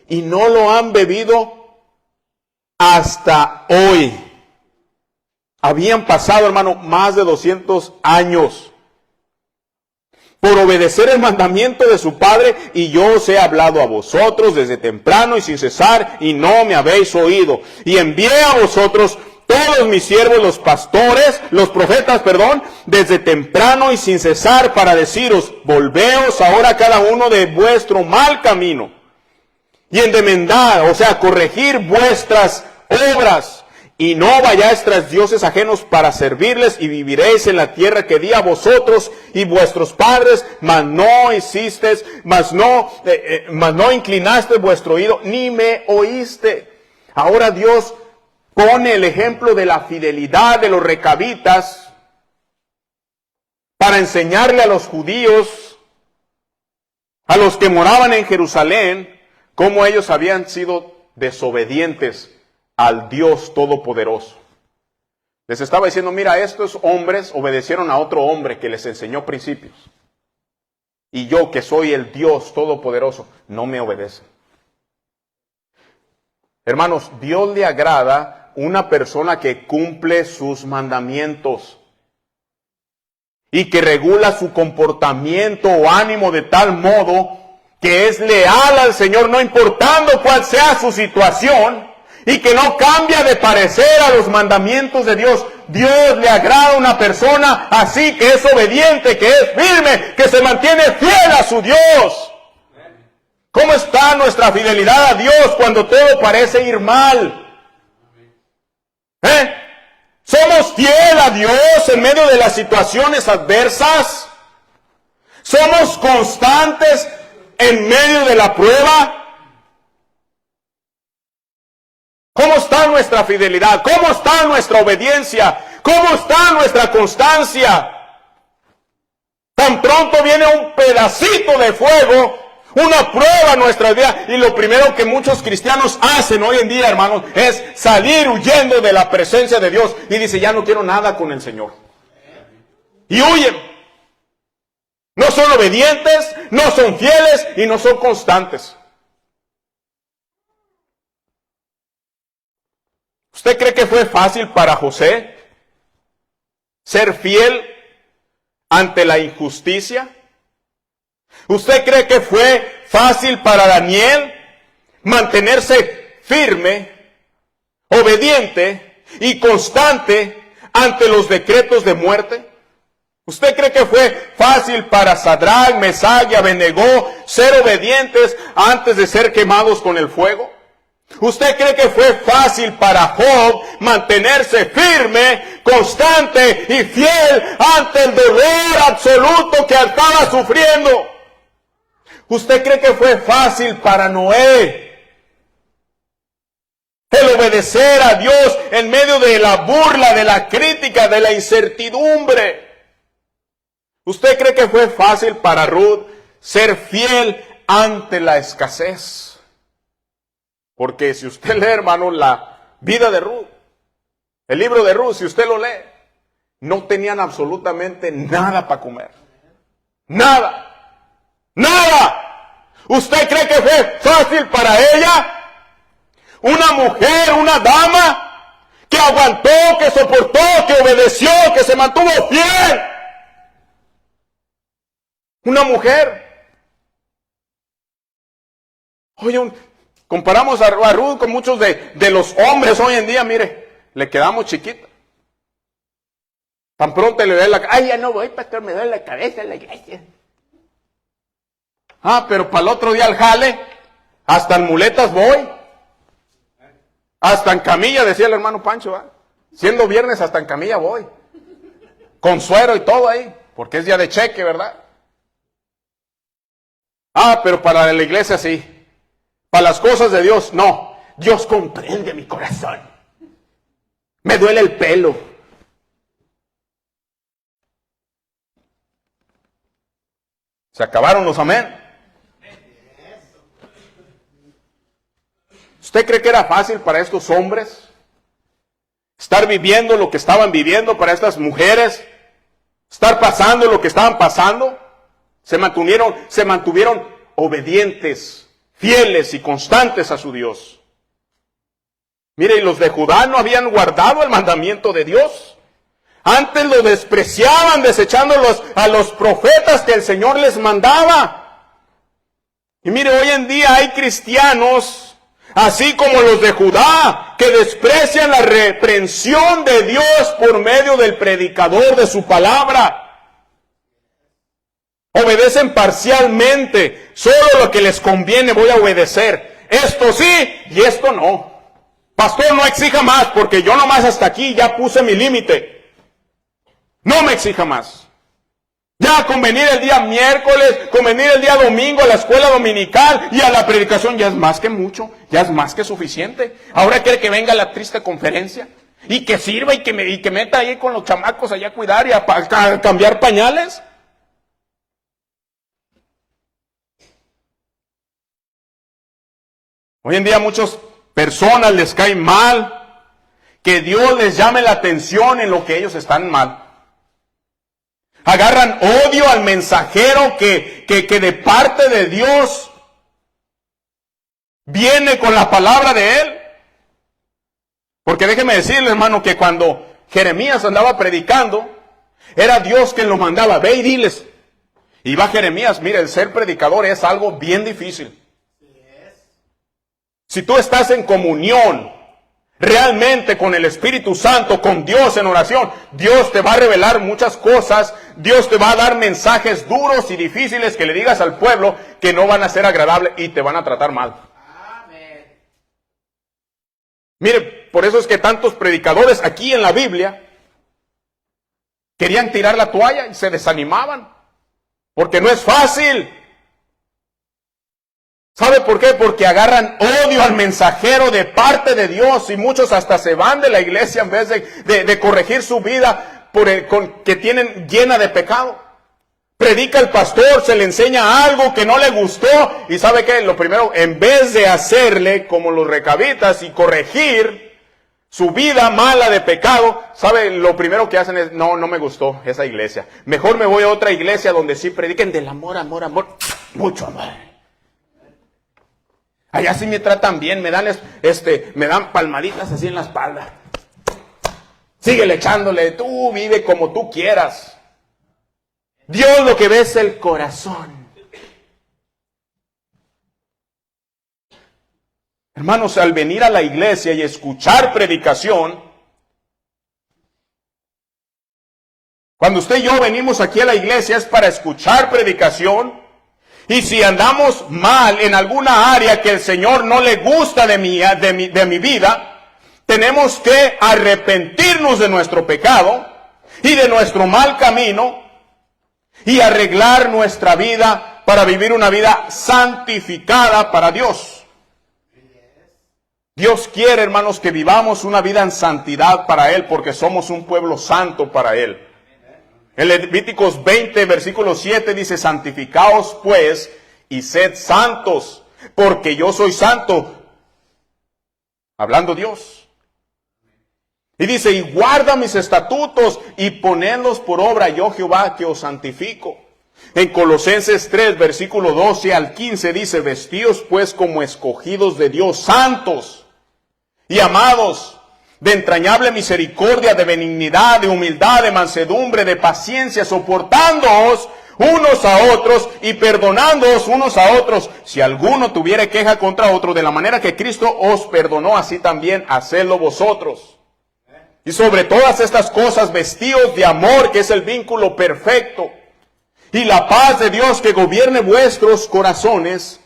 y no lo han bebido hasta hoy. Habían pasado, hermano, más de 200 años por obedecer el mandamiento de su padre, y yo os he hablado a vosotros desde temprano y sin cesar, y no me habéis oído. Y envié a vosotros todos mis siervos, los profetas, desde temprano y sin cesar, para deciros, volveos ahora cada uno de vuestro mal camino, y enmendad, o sea, corregir vuestras obras, y no vayáis tras dioses ajenos para servirles, y viviréis en la tierra que di a vosotros y vuestros padres, mas no hicisteis, mas no inclinaste vuestro oído, ni me oíste. Ahora Dios pone el ejemplo de la fidelidad de los recabitas para enseñarle a los judíos, a los que moraban en Jerusalén, cómo ellos habían sido desobedientes al Dios Todopoderoso. Les estaba diciendo, mira, estos hombres obedecieron a otro hombre que les enseñó principios. Y yo, que soy el Dios Todopoderoso, no me obedecen. Hermanos, Dios le agrada una persona que cumple sus mandamientos y que regula su comportamiento o ánimo de tal modo que es leal al Señor, no importando cuál sea su situación, y que no cambia de parecer a los mandamientos de Dios. Dios le agrada a una persona así, que es obediente, que es firme, que se mantiene fiel a su Dios. ¿Cómo está nuestra fidelidad a Dios cuando todo parece ir mal? ¿Somos fiel a Dios en medio de las situaciones adversas? ¿Somos constantes en medio de la prueba? ¿Cómo está nuestra fidelidad? ¿Cómo está nuestra obediencia? ¿Cómo está nuestra constancia? Tan pronto viene un pedacito de fuego, una prueba en nuestra vida, y lo primero que muchos cristianos hacen hoy en día, hermanos, es salir huyendo de la presencia de Dios y dice, ya no quiero nada con el Señor. Y huyen. No son obedientes, no son fieles y no son constantes. ¿Usted cree que fue fácil para José ser fiel ante la injusticia? ¿Usted cree que fue fácil para Daniel mantenerse firme, obediente y constante ante los decretos de muerte? ¿Usted cree que fue fácil para Sadrach, Mesach y Abednego ser obedientes antes de ser quemados con el fuego? ¿Usted cree que fue fácil para Job mantenerse firme, constante y fiel ante el dolor absoluto que estaba sufriendo? ¿Usted cree que fue fácil para Noé el obedecer a Dios en medio de la burla, de la crítica, de la incertidumbre? ¿Usted cree que fue fácil para Ruth ser fiel ante la escasez? Porque si usted lee, hermano, la vida de Ruth, el libro de Ruth, si usted lo lee, no tenían absolutamente nada para comer. Nada. Nada. ¿Usted cree que fue fácil para ella? Una mujer, una dama, que aguantó, que soportó, que obedeció, que se mantuvo fiel. Una mujer. Oye, comparamos a Ruth con muchos de los hombres hoy en día, mire, le quedamos chiquitos. Tan pronto le duele ay, ya no voy, pastor, me duele la cabeza en la iglesia. Pero para el otro día al jale, hasta en muletas voy. Hasta en camilla, decía el hermano Pancho, siendo viernes hasta en camilla voy. Con suero y todo ahí, porque es día de cheque, ¿verdad? Pero para la iglesia sí. Para las cosas de Dios, no. Dios comprende mi corazón. Me duele el pelo. Se acabaron los amén. ¿Usted cree que era fácil para estos hombres estar viviendo lo que estaban viviendo, para estas mujeres estar pasando lo que estaban pasando? Se mantuvieron obedientes, fieles y constantes a su Dios. Mire, y los de Judá no habían guardado el mandamiento de Dios. Antes lo despreciaban, desechándolos a los profetas que el Señor les mandaba. Y mire, hoy en día hay cristianos, así como los de Judá, que desprecian la reprensión de Dios por medio del predicador de su palabra. Obedecen parcialmente, solo lo que les conviene voy a obedecer. Esto sí y esto no. Pastor, no exija más, porque yo nomás hasta aquí ya puse mi límite. No me exija más. Ya con venir el día miércoles, con venir el día domingo a la escuela dominical y a la predicación ya es más que mucho, ya es más que suficiente. Ahora quiere que venga a la triste conferencia y que sirva y que meta ahí con los chamacos allá a cuidar y a cambiar pañales. Hoy en día a muchas personas les cae mal que Dios les llame la atención en lo que ellos están mal. Agarran odio al mensajero que de parte de Dios viene con la palabra de Él. Porque déjeme decirle, hermano, que cuando Jeremías andaba predicando, era Dios quien lo mandaba. Ve y diles. Y va Jeremías, mire, el ser predicador es algo bien difícil. Si tú estás en comunión realmente con el Espíritu Santo, con Dios en oración, Dios te va a revelar muchas cosas, Dios te va a dar mensajes duros y difíciles que le digas al pueblo que no van a ser agradables y te van a tratar mal. Amén. Mire, por eso es que tantos predicadores aquí en la Biblia querían tirar la toalla y se desanimaban, porque no es fácil. ¿Sabe por qué? Porque agarran odio al mensajero de parte de Dios y muchos hasta se van de la iglesia en vez de corregir su vida que tienen llena de pecado. Predica el pastor, se le enseña algo que no le gustó y ¿sabe qué? Lo primero, en vez de hacerle como los recabitas y corregir su vida mala de pecado, ¿sabe? Lo primero que hacen es, no me gustó esa iglesia. Mejor me voy a otra iglesia donde sí prediquen del amor, mucho amor. Allá sí me tratan bien, me dan palmaditas así en la espalda. Síguele echándole, tú vive como tú quieras. Dios lo que ve es el corazón. Hermanos, al venir a la iglesia y escuchar predicación, cuando usted y yo venimos aquí a la iglesia es para escuchar predicación. Y si andamos mal en alguna área que el Señor no le gusta de mi vida, tenemos que arrepentirnos de nuestro pecado y de nuestro mal camino y arreglar nuestra vida para vivir una vida santificada para Dios. Dios quiere, hermanos, que vivamos una vida en santidad para Él, porque somos un pueblo santo para Él. En Levíticos 20, versículo 7 dice, santificaos pues y sed santos, porque yo soy santo. Hablando Dios. Y dice, y guarda mis estatutos y ponedlos por obra, yo Jehová que os santifico. En Colosenses 3, versículo 12 al 15 dice, vestíos pues como escogidos de Dios, santos y amados, de entrañable misericordia, de benignidad, de humildad, de mansedumbre, de paciencia, soportándoos unos a otros y perdonándoos unos a otros, si alguno tuviere queja contra otro, de la manera que Cristo os perdonó, así también hacedlo vosotros. Y sobre todas estas cosas, vestíos de amor, que es el vínculo perfecto, y la paz de Dios que gobierne vuestros corazones,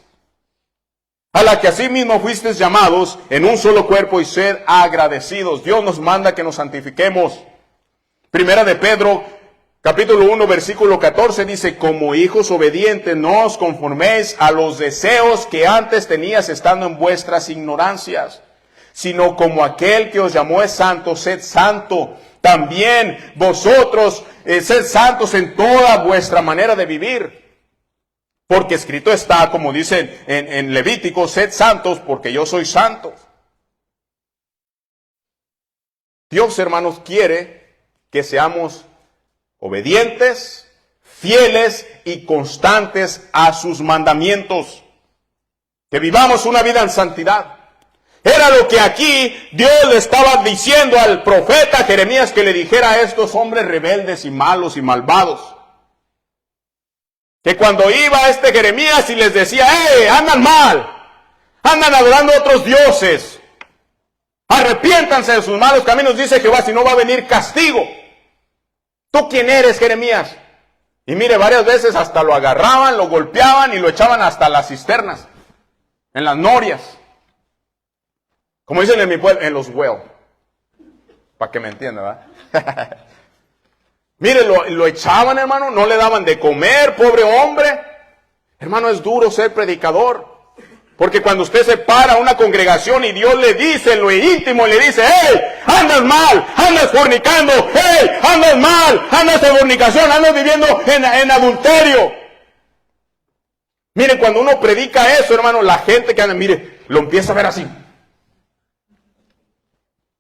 a la que asimismo fuisteis llamados en un solo cuerpo, y sed agradecidos. Dios nos manda que nos santifiquemos. Primera de Pedro, capítulo 1, versículo 14 dice, como hijos obedientes, no os conforméis a los deseos que antes tenías estando en vuestras ignorancias, sino como aquel que os llamó es santo, sed santo. También vosotros sed santos en toda vuestra manera de vivir. Porque escrito está, como dice en Levítico, sed santos porque yo soy santo. Dios, hermanos, quiere que seamos obedientes, fieles y constantes a sus mandamientos. Que vivamos una vida en santidad. Era lo que aquí Dios le estaba diciendo al profeta Jeremías, que le dijera a estos hombres rebeldes y malos y malvados. Que cuando iba este Jeremías y les decía, andan mal, andan adorando a otros dioses, arrepiéntanse de sus malos caminos, dice Jehová, si no va a venir castigo. ¿Tú quién eres, Jeremías? Y mire, varias veces hasta lo agarraban, lo golpeaban y lo echaban hasta las cisternas, en las norias. Como dicen en mi pueblo, en los huevos. Para que me entienda, ¿verdad? Mire, lo echaban, hermano, no le daban de comer, pobre hombre. Hermano, es duro ser predicador. Porque cuando usted se para a una congregación y Dios le dice en lo íntimo, le dice, andas mal, andas fornicando, andas mal, andas en fornicación, andas viviendo en adulterio. Mire, cuando uno predica eso, hermano, la gente que anda, mire, lo empieza a ver así.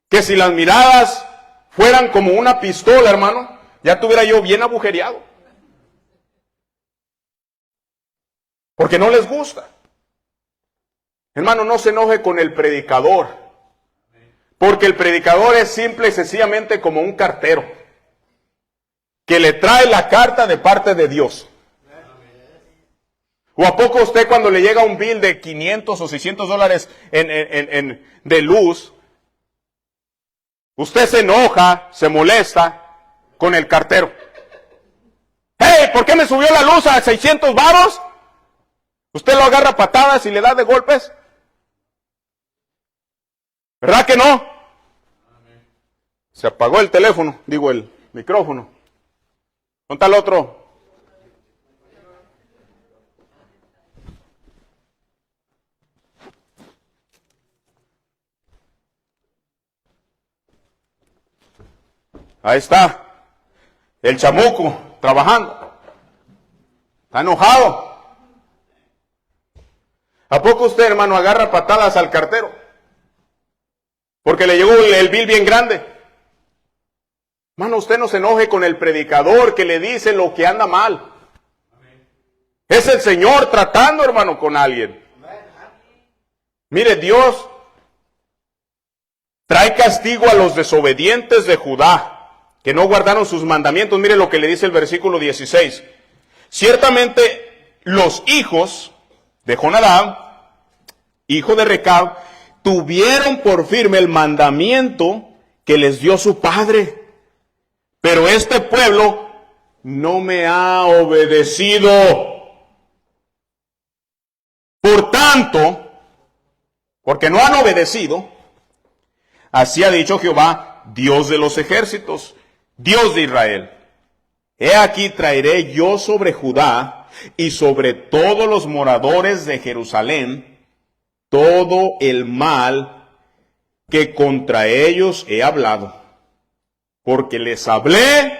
Que si las miradas fueran como una pistola, hermano, ya tuviera yo bien agujereado. Porque no les gusta. Hermano, no se enoje con el predicador. Porque el predicador es simple y sencillamente como un cartero, que le trae la carta de parte de Dios. ¿O a poco usted cuando le llega un bill de 500 o 600 dólares de luz, usted se enoja, se molesta con el cartero? ¿Por qué me subió la luz a 600 varos? ¿Usted lo agarra a patadas y le da de golpes? ¿Verdad que no? Se apagó el teléfono, digo el micrófono. ¿Dónde está el otro? Ahí está. El chamuco trabajando. Está enojado. ¿A poco usted, hermano, agarra patadas al cartero? Porque le llegó el bill bien grande. Hermano, usted no se enoje con el predicador que le dice lo que anda mal. Es el Señor tratando, hermano, con alguien. Mire, Dios trae castigo a los desobedientes de Judá, que no guardaron sus mandamientos. Mire lo que le dice el versículo 16. Ciertamente los hijos de Jonadab, hijo de Recab, tuvieron por firme el mandamiento que les dio su padre. Pero este pueblo no me ha obedecido. Por tanto, porque no han obedecido, así ha dicho Jehová, Dios de los ejércitos, Dios de Israel. He aquí traeré yo sobre Judá y sobre todos los moradores de Jerusalén todo el mal que contra ellos he hablado, porque les hablé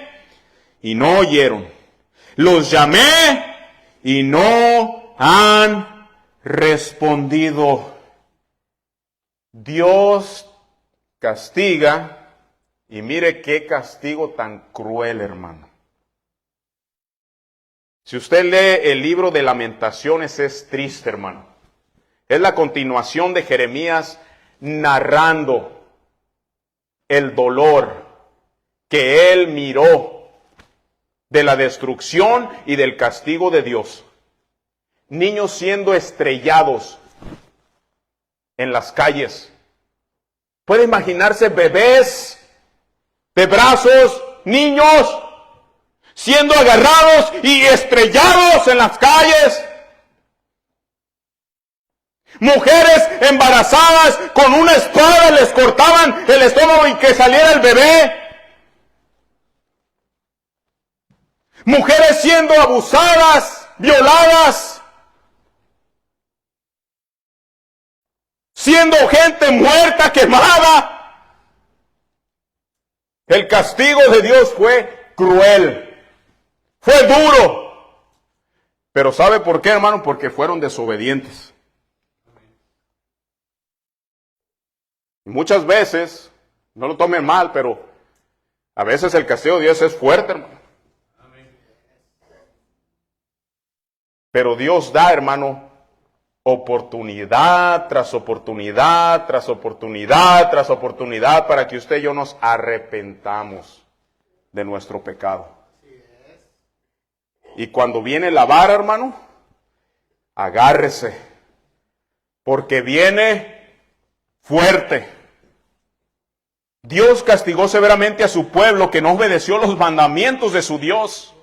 y no oyeron, los llamé y no han respondido. Dios castiga, y mire qué castigo tan cruel, hermano. Si usted lee el libro de Lamentaciones, es triste, hermano. Es la continuación de Jeremías narrando el dolor que él miró de la destrucción y del castigo de Dios. Niños siendo estrellados en las calles. Puede imaginarse bebés de brazos, niños siendo agarrados y estrellados en las calles. Mujeres embarazadas con una espada les cortaban el estómago y que saliera el bebé. Mujeres siendo abusadas, violadas. Siendo gente muerta, quemada. El castigo de Dios fue cruel. Fue duro. Pero ¿sabe por qué, hermano? Porque fueron desobedientes. Y muchas veces, no lo tomen mal, pero a veces el castigo de Dios es fuerte, hermano. Pero Dios da, hermano, oportunidad tras oportunidad, tras oportunidad, tras oportunidad para que usted y yo nos arrepentamos de nuestro pecado. Y cuando viene la vara, hermano, agárrese, porque viene fuerte. Dios castigó severamente a su pueblo que no obedeció los mandamientos de su Dios.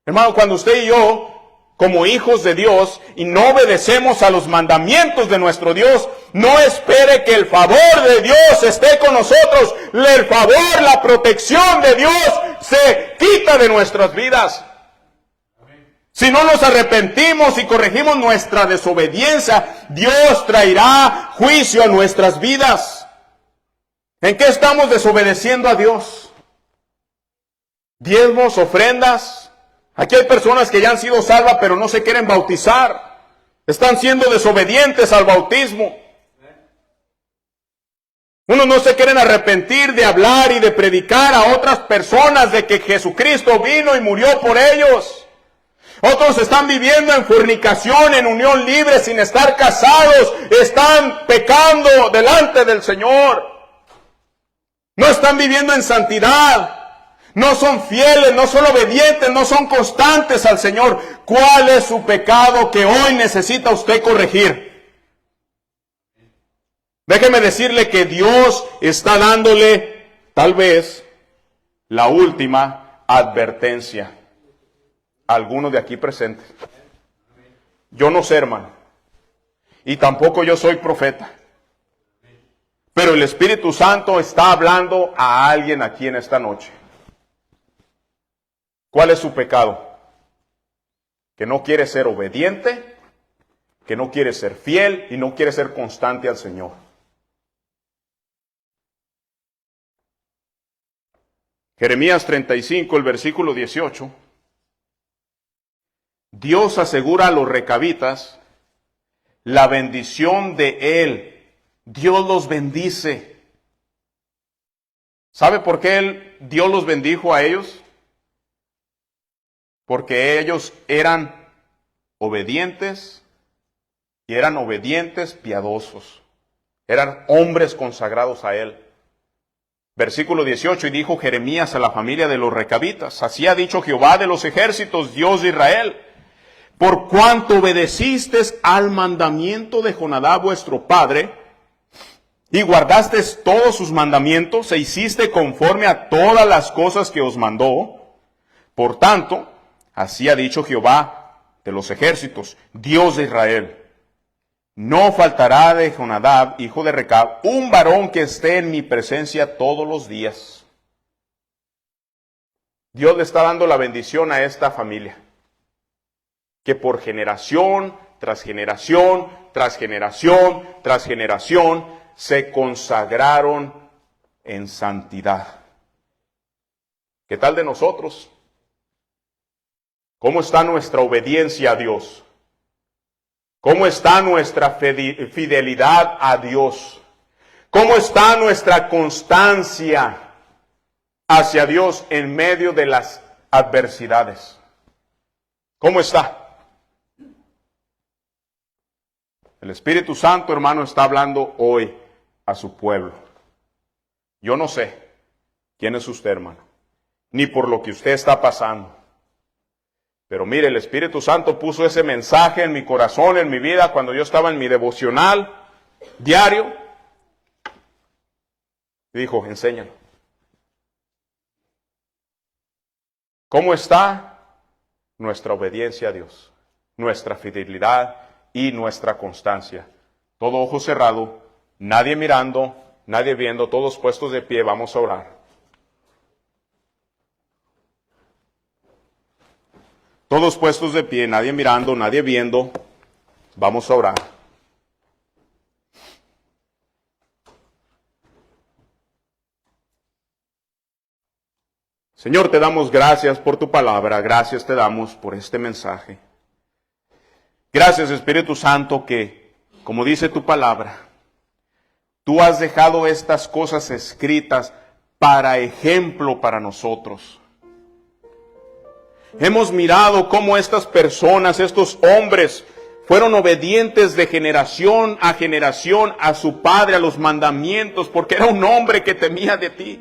Hermano, cuando usted y yo, como hijos de Dios, y no obedecemos a los mandamientos de nuestro Dios, no espere que el favor de Dios esté con nosotros. El favor, la protección de Dios se quita de nuestras vidas. Si no nos arrepentimos y corregimos nuestra desobediencia, Dios traerá juicio a nuestras vidas. ¿En qué estamos desobedeciendo a Dios? Diezmos, ofrendas. Aquí hay personas que ya han sido salvas, pero no se quieren bautizar. Están siendo desobedientes al bautismo. Unos no se quieren arrepentir de hablar y de predicar a otras personas de que Jesucristo vino y murió por ellos. Otros están viviendo en fornicación, en unión libre, sin estar casados. Están pecando delante del Señor. No están viviendo en santidad. No son fieles, no son obedientes, no son constantes al Señor. ¿Cuál es su pecado que hoy necesita usted corregir? Déjeme decirle que Dios está dándole, tal vez, la última advertencia a algunos de aquí presentes. Yo no sé, hermano, y tampoco yo soy profeta, pero el Espíritu Santo está hablando a alguien aquí en esta noche. ¿Cuál es su pecado? Que no quiere ser obediente, que no quiere ser fiel y no quiere ser constante al Señor. Jeremías 35, el versículo 18. Dios asegura a los recabitas la bendición de Él. Dios los bendice. ¿Sabe por qué Dios los bendijo a ellos? Porque ellos eran obedientes y eran obedientes piadosos. Eran hombres consagrados a Él. Versículo 18, y dijo Jeremías a la familia de los recabitas: así ha dicho Jehová de los ejércitos, Dios de Israel, por cuanto obedecisteis al mandamiento de Jonadab vuestro padre, y guardasteis todos sus mandamientos, e hiciste conforme a todas las cosas que os mandó, por tanto, así ha dicho Jehová de los ejércitos, Dios de Israel, no faltará de Jonadab, hijo de Recab, un varón que esté en mi presencia todos los días. Dios le está dando la bendición a esta familia. que por generación tras generación, tras generación, tras generación, se consagraron en santidad. ¿Qué tal de nosotros? ¿Cómo está nuestra obediencia a Dios? ¿Cómo está nuestra fidelidad a Dios? ¿Cómo está nuestra constancia hacia Dios en medio de las adversidades? ¿Cómo está? El Espíritu Santo, hermano, está hablando hoy a su pueblo. Yo no sé quién es usted, hermano, ni por lo que usted está pasando. Pero mire, el Espíritu Santo puso ese mensaje en mi corazón, en mi vida, cuando yo estaba en mi devocional diario. Y dijo, enséñalo. ¿Cómo está nuestra obediencia a Dios? Nuestra fidelidad y nuestra constancia. Todo ojo cerrado, nadie mirando, nadie viendo, todos puestos de pie, vamos a orar. Todos puestos de pie, nadie mirando, nadie viendo, vamos a orar. Señor, te damos gracias por tu palabra, gracias te damos por este mensaje. Gracias, Espíritu Santo, que, como dice tu palabra, tú has dejado estas cosas escritas para ejemplo para nosotros. Hemos mirado cómo estas personas, estos hombres, fueron obedientes de generación a su padre, a los mandamientos, porque era un hombre que temía de ti.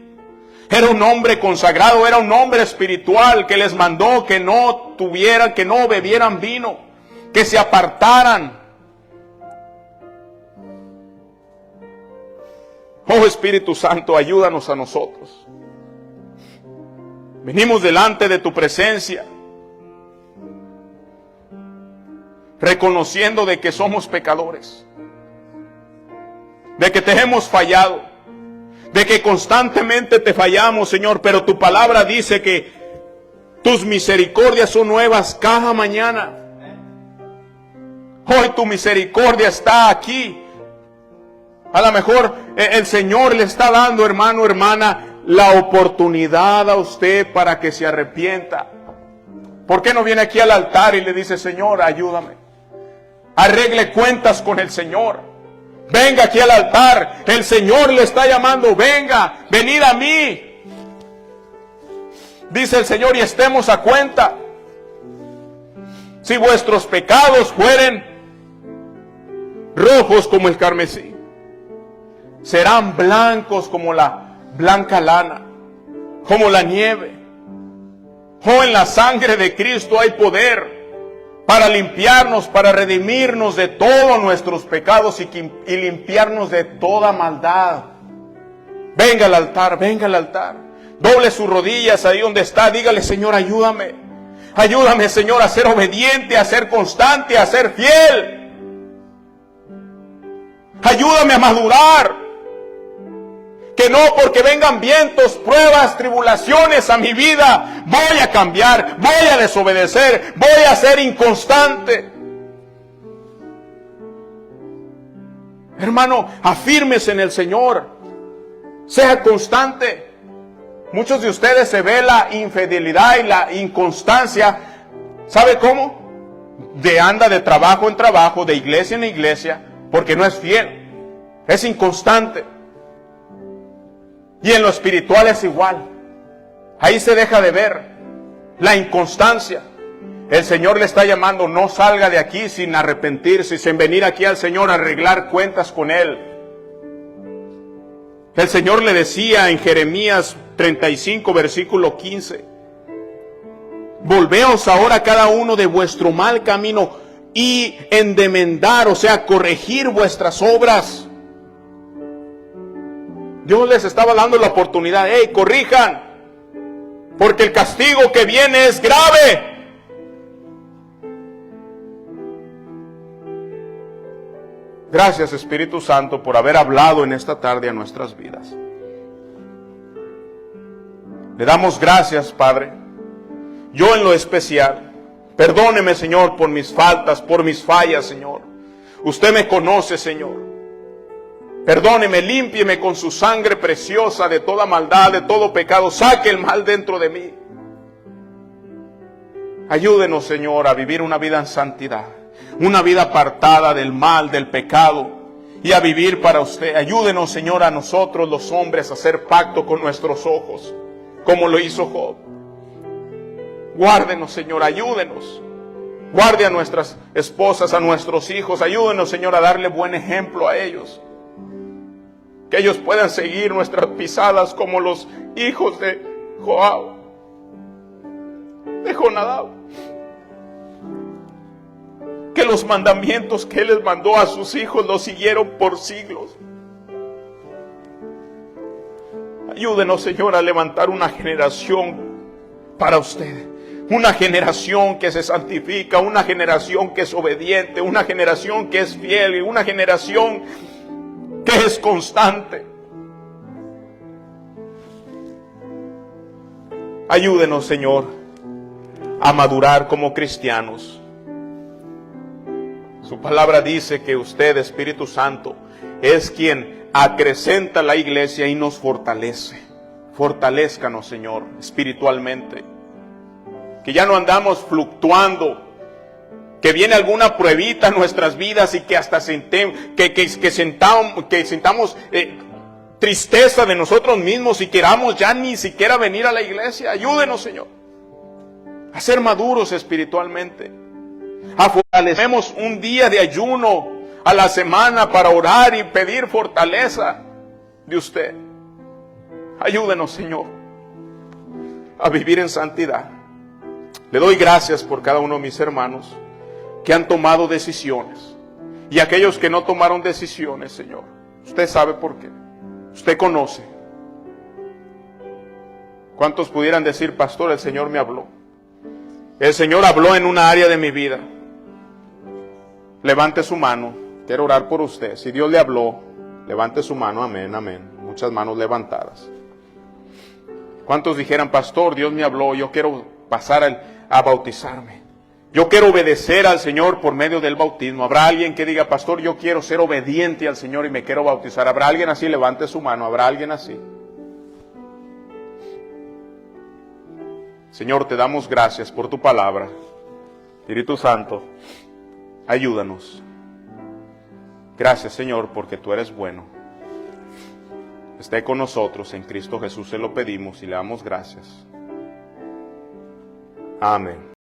Era un hombre consagrado, era un hombre espiritual que les mandó que no tuvieran, que no bebieran vino, que se apartaran. Oh Espíritu Santo, ayúdanos a nosotros. Venimos delante de tu presencia, reconociendo de que somos pecadores, de que te hemos fallado, de que constantemente te fallamos, Señor, pero tu palabra dice que tus misericordias son nuevas cada mañana. Hoy tu misericordia está aquí. A lo mejor el Señor le está dando, hermano, hermana, la oportunidad a usted para que se arrepienta. ¿Por qué no viene aquí al altar y le dice, Señor, ayúdame? Arregle cuentas con el Señor. Venga aquí al altar. El Señor le está llamando. Venga, venid a mí. Dice el Señor, y estemos a cuenta. Si vuestros pecados fueren rojos como el carmesí, serán blancos como la blanca lana, como la nieve. Oh, en la sangre de Cristo hay poder para limpiarnos, para redimirnos de todos nuestros pecados y limpiarnos de toda maldad. Venga al altar, venga al altar. Doble sus rodillas ahí donde está. Dígale, Señor, ayúdame. Ayúdame, Señor, a ser obediente, a ser constante, a ser fiel. Ayúdame a madurar. Que no porque vengan vientos, pruebas, tribulaciones a mi vida, voy a cambiar, voy a desobedecer, voy a ser inconstante. Hermano, afírmese en el Señor. Sea constante. Muchos de ustedes se ve la infidelidad y la inconstancia. ¿Sabe cómo? Anda de trabajo en trabajo, de iglesia en iglesia, porque no es fiel. Es inconstante. Y en lo espiritual es igual. Ahí se deja de ver la inconstancia. El Señor le está llamando, no salga de aquí sin arrepentirse, sin venir aquí al Señor a arreglar cuentas con Él. El Señor le decía en Jeremías 35, versículo 15, volveos ahora cada uno de vuestro mal camino y endemendar, o sea, corregir vuestras obras. Dios les estaba dando la oportunidad. ¡Hey, corrijan! Porque el castigo que viene es grave. Gracias, Espíritu Santo, por haber hablado en esta tarde a nuestras vidas. Le damos gracias, Padre. Yo en lo especial Perdóneme, Señor, por mis faltas, por mis fallas, Señor. Usted me conoce, Señor. Perdóneme, límpieme con su sangre preciosa de toda maldad, de todo pecado. Saque el mal dentro de mí. Ayúdenos, Señor, a vivir una vida en santidad. Una vida apartada del mal, del pecado. Y a vivir para usted. Ayúdenos, Señor, a nosotros los hombres a hacer pacto con nuestros ojos, como lo hizo Job. Guárdenos, Señor, ayúdenos. Guarde a nuestras esposas, a nuestros hijos. Ayúdenos, Señor, a darle buen ejemplo a ellos. Que ellos puedan seguir nuestras pisadas como los hijos de Joab, de Jonadab. Que los mandamientos que Él les mandó a sus hijos los siguieron por siglos. Ayúdenos, Señor, a levantar una generación para usted. Una generación que se santifica, una generación que es obediente, una generación que es fiel y una generación que es constante. Ayúdenos, Señor, a madurar como cristianos. Su palabra dice que usted, Espíritu Santo, es quien acrecenta la iglesia y nos fortalece. Fortalézcanos, Señor, espiritualmente. Que ya no andamos fluctuando, que viene alguna pruebita en nuestras vidas y que hasta sintamos tristeza de nosotros mismos y queramos ya ni siquiera venir a la iglesia. Ayúdenos, Señor, a ser maduros espiritualmente. Fortalecemos un día de ayuno a la semana para orar y pedir fortaleza de usted. Ayúdenos, Señor, a vivir en santidad. Le doy gracias por cada uno de mis hermanos que han tomado decisiones. Y aquellos que no tomaron decisiones, Señor, usted sabe por qué. Usted conoce. ¿Cuántos pudieran decir, pastor, el Señor me habló? El Señor habló en una área de mi vida. Levante su mano. Quiero orar por usted. Si Dios le habló, levante su mano. Amén, amén. Muchas manos levantadas. ¿Cuántos dijeran, pastor, Dios me habló, yo quiero pasar a bautizarme? Yo quiero obedecer al Señor por medio del bautismo. ¿Habrá alguien que diga, pastor, yo quiero ser obediente al Señor y me quiero bautizar? ¿Habrá alguien así? Levante su mano. ¿Habrá alguien así? Señor, te damos gracias por tu palabra. Espíritu Santo, ayúdanos. Gracias, Señor, porque tú eres bueno. Esté con nosotros, en Cristo Jesús se lo pedimos y le damos gracias. Amén.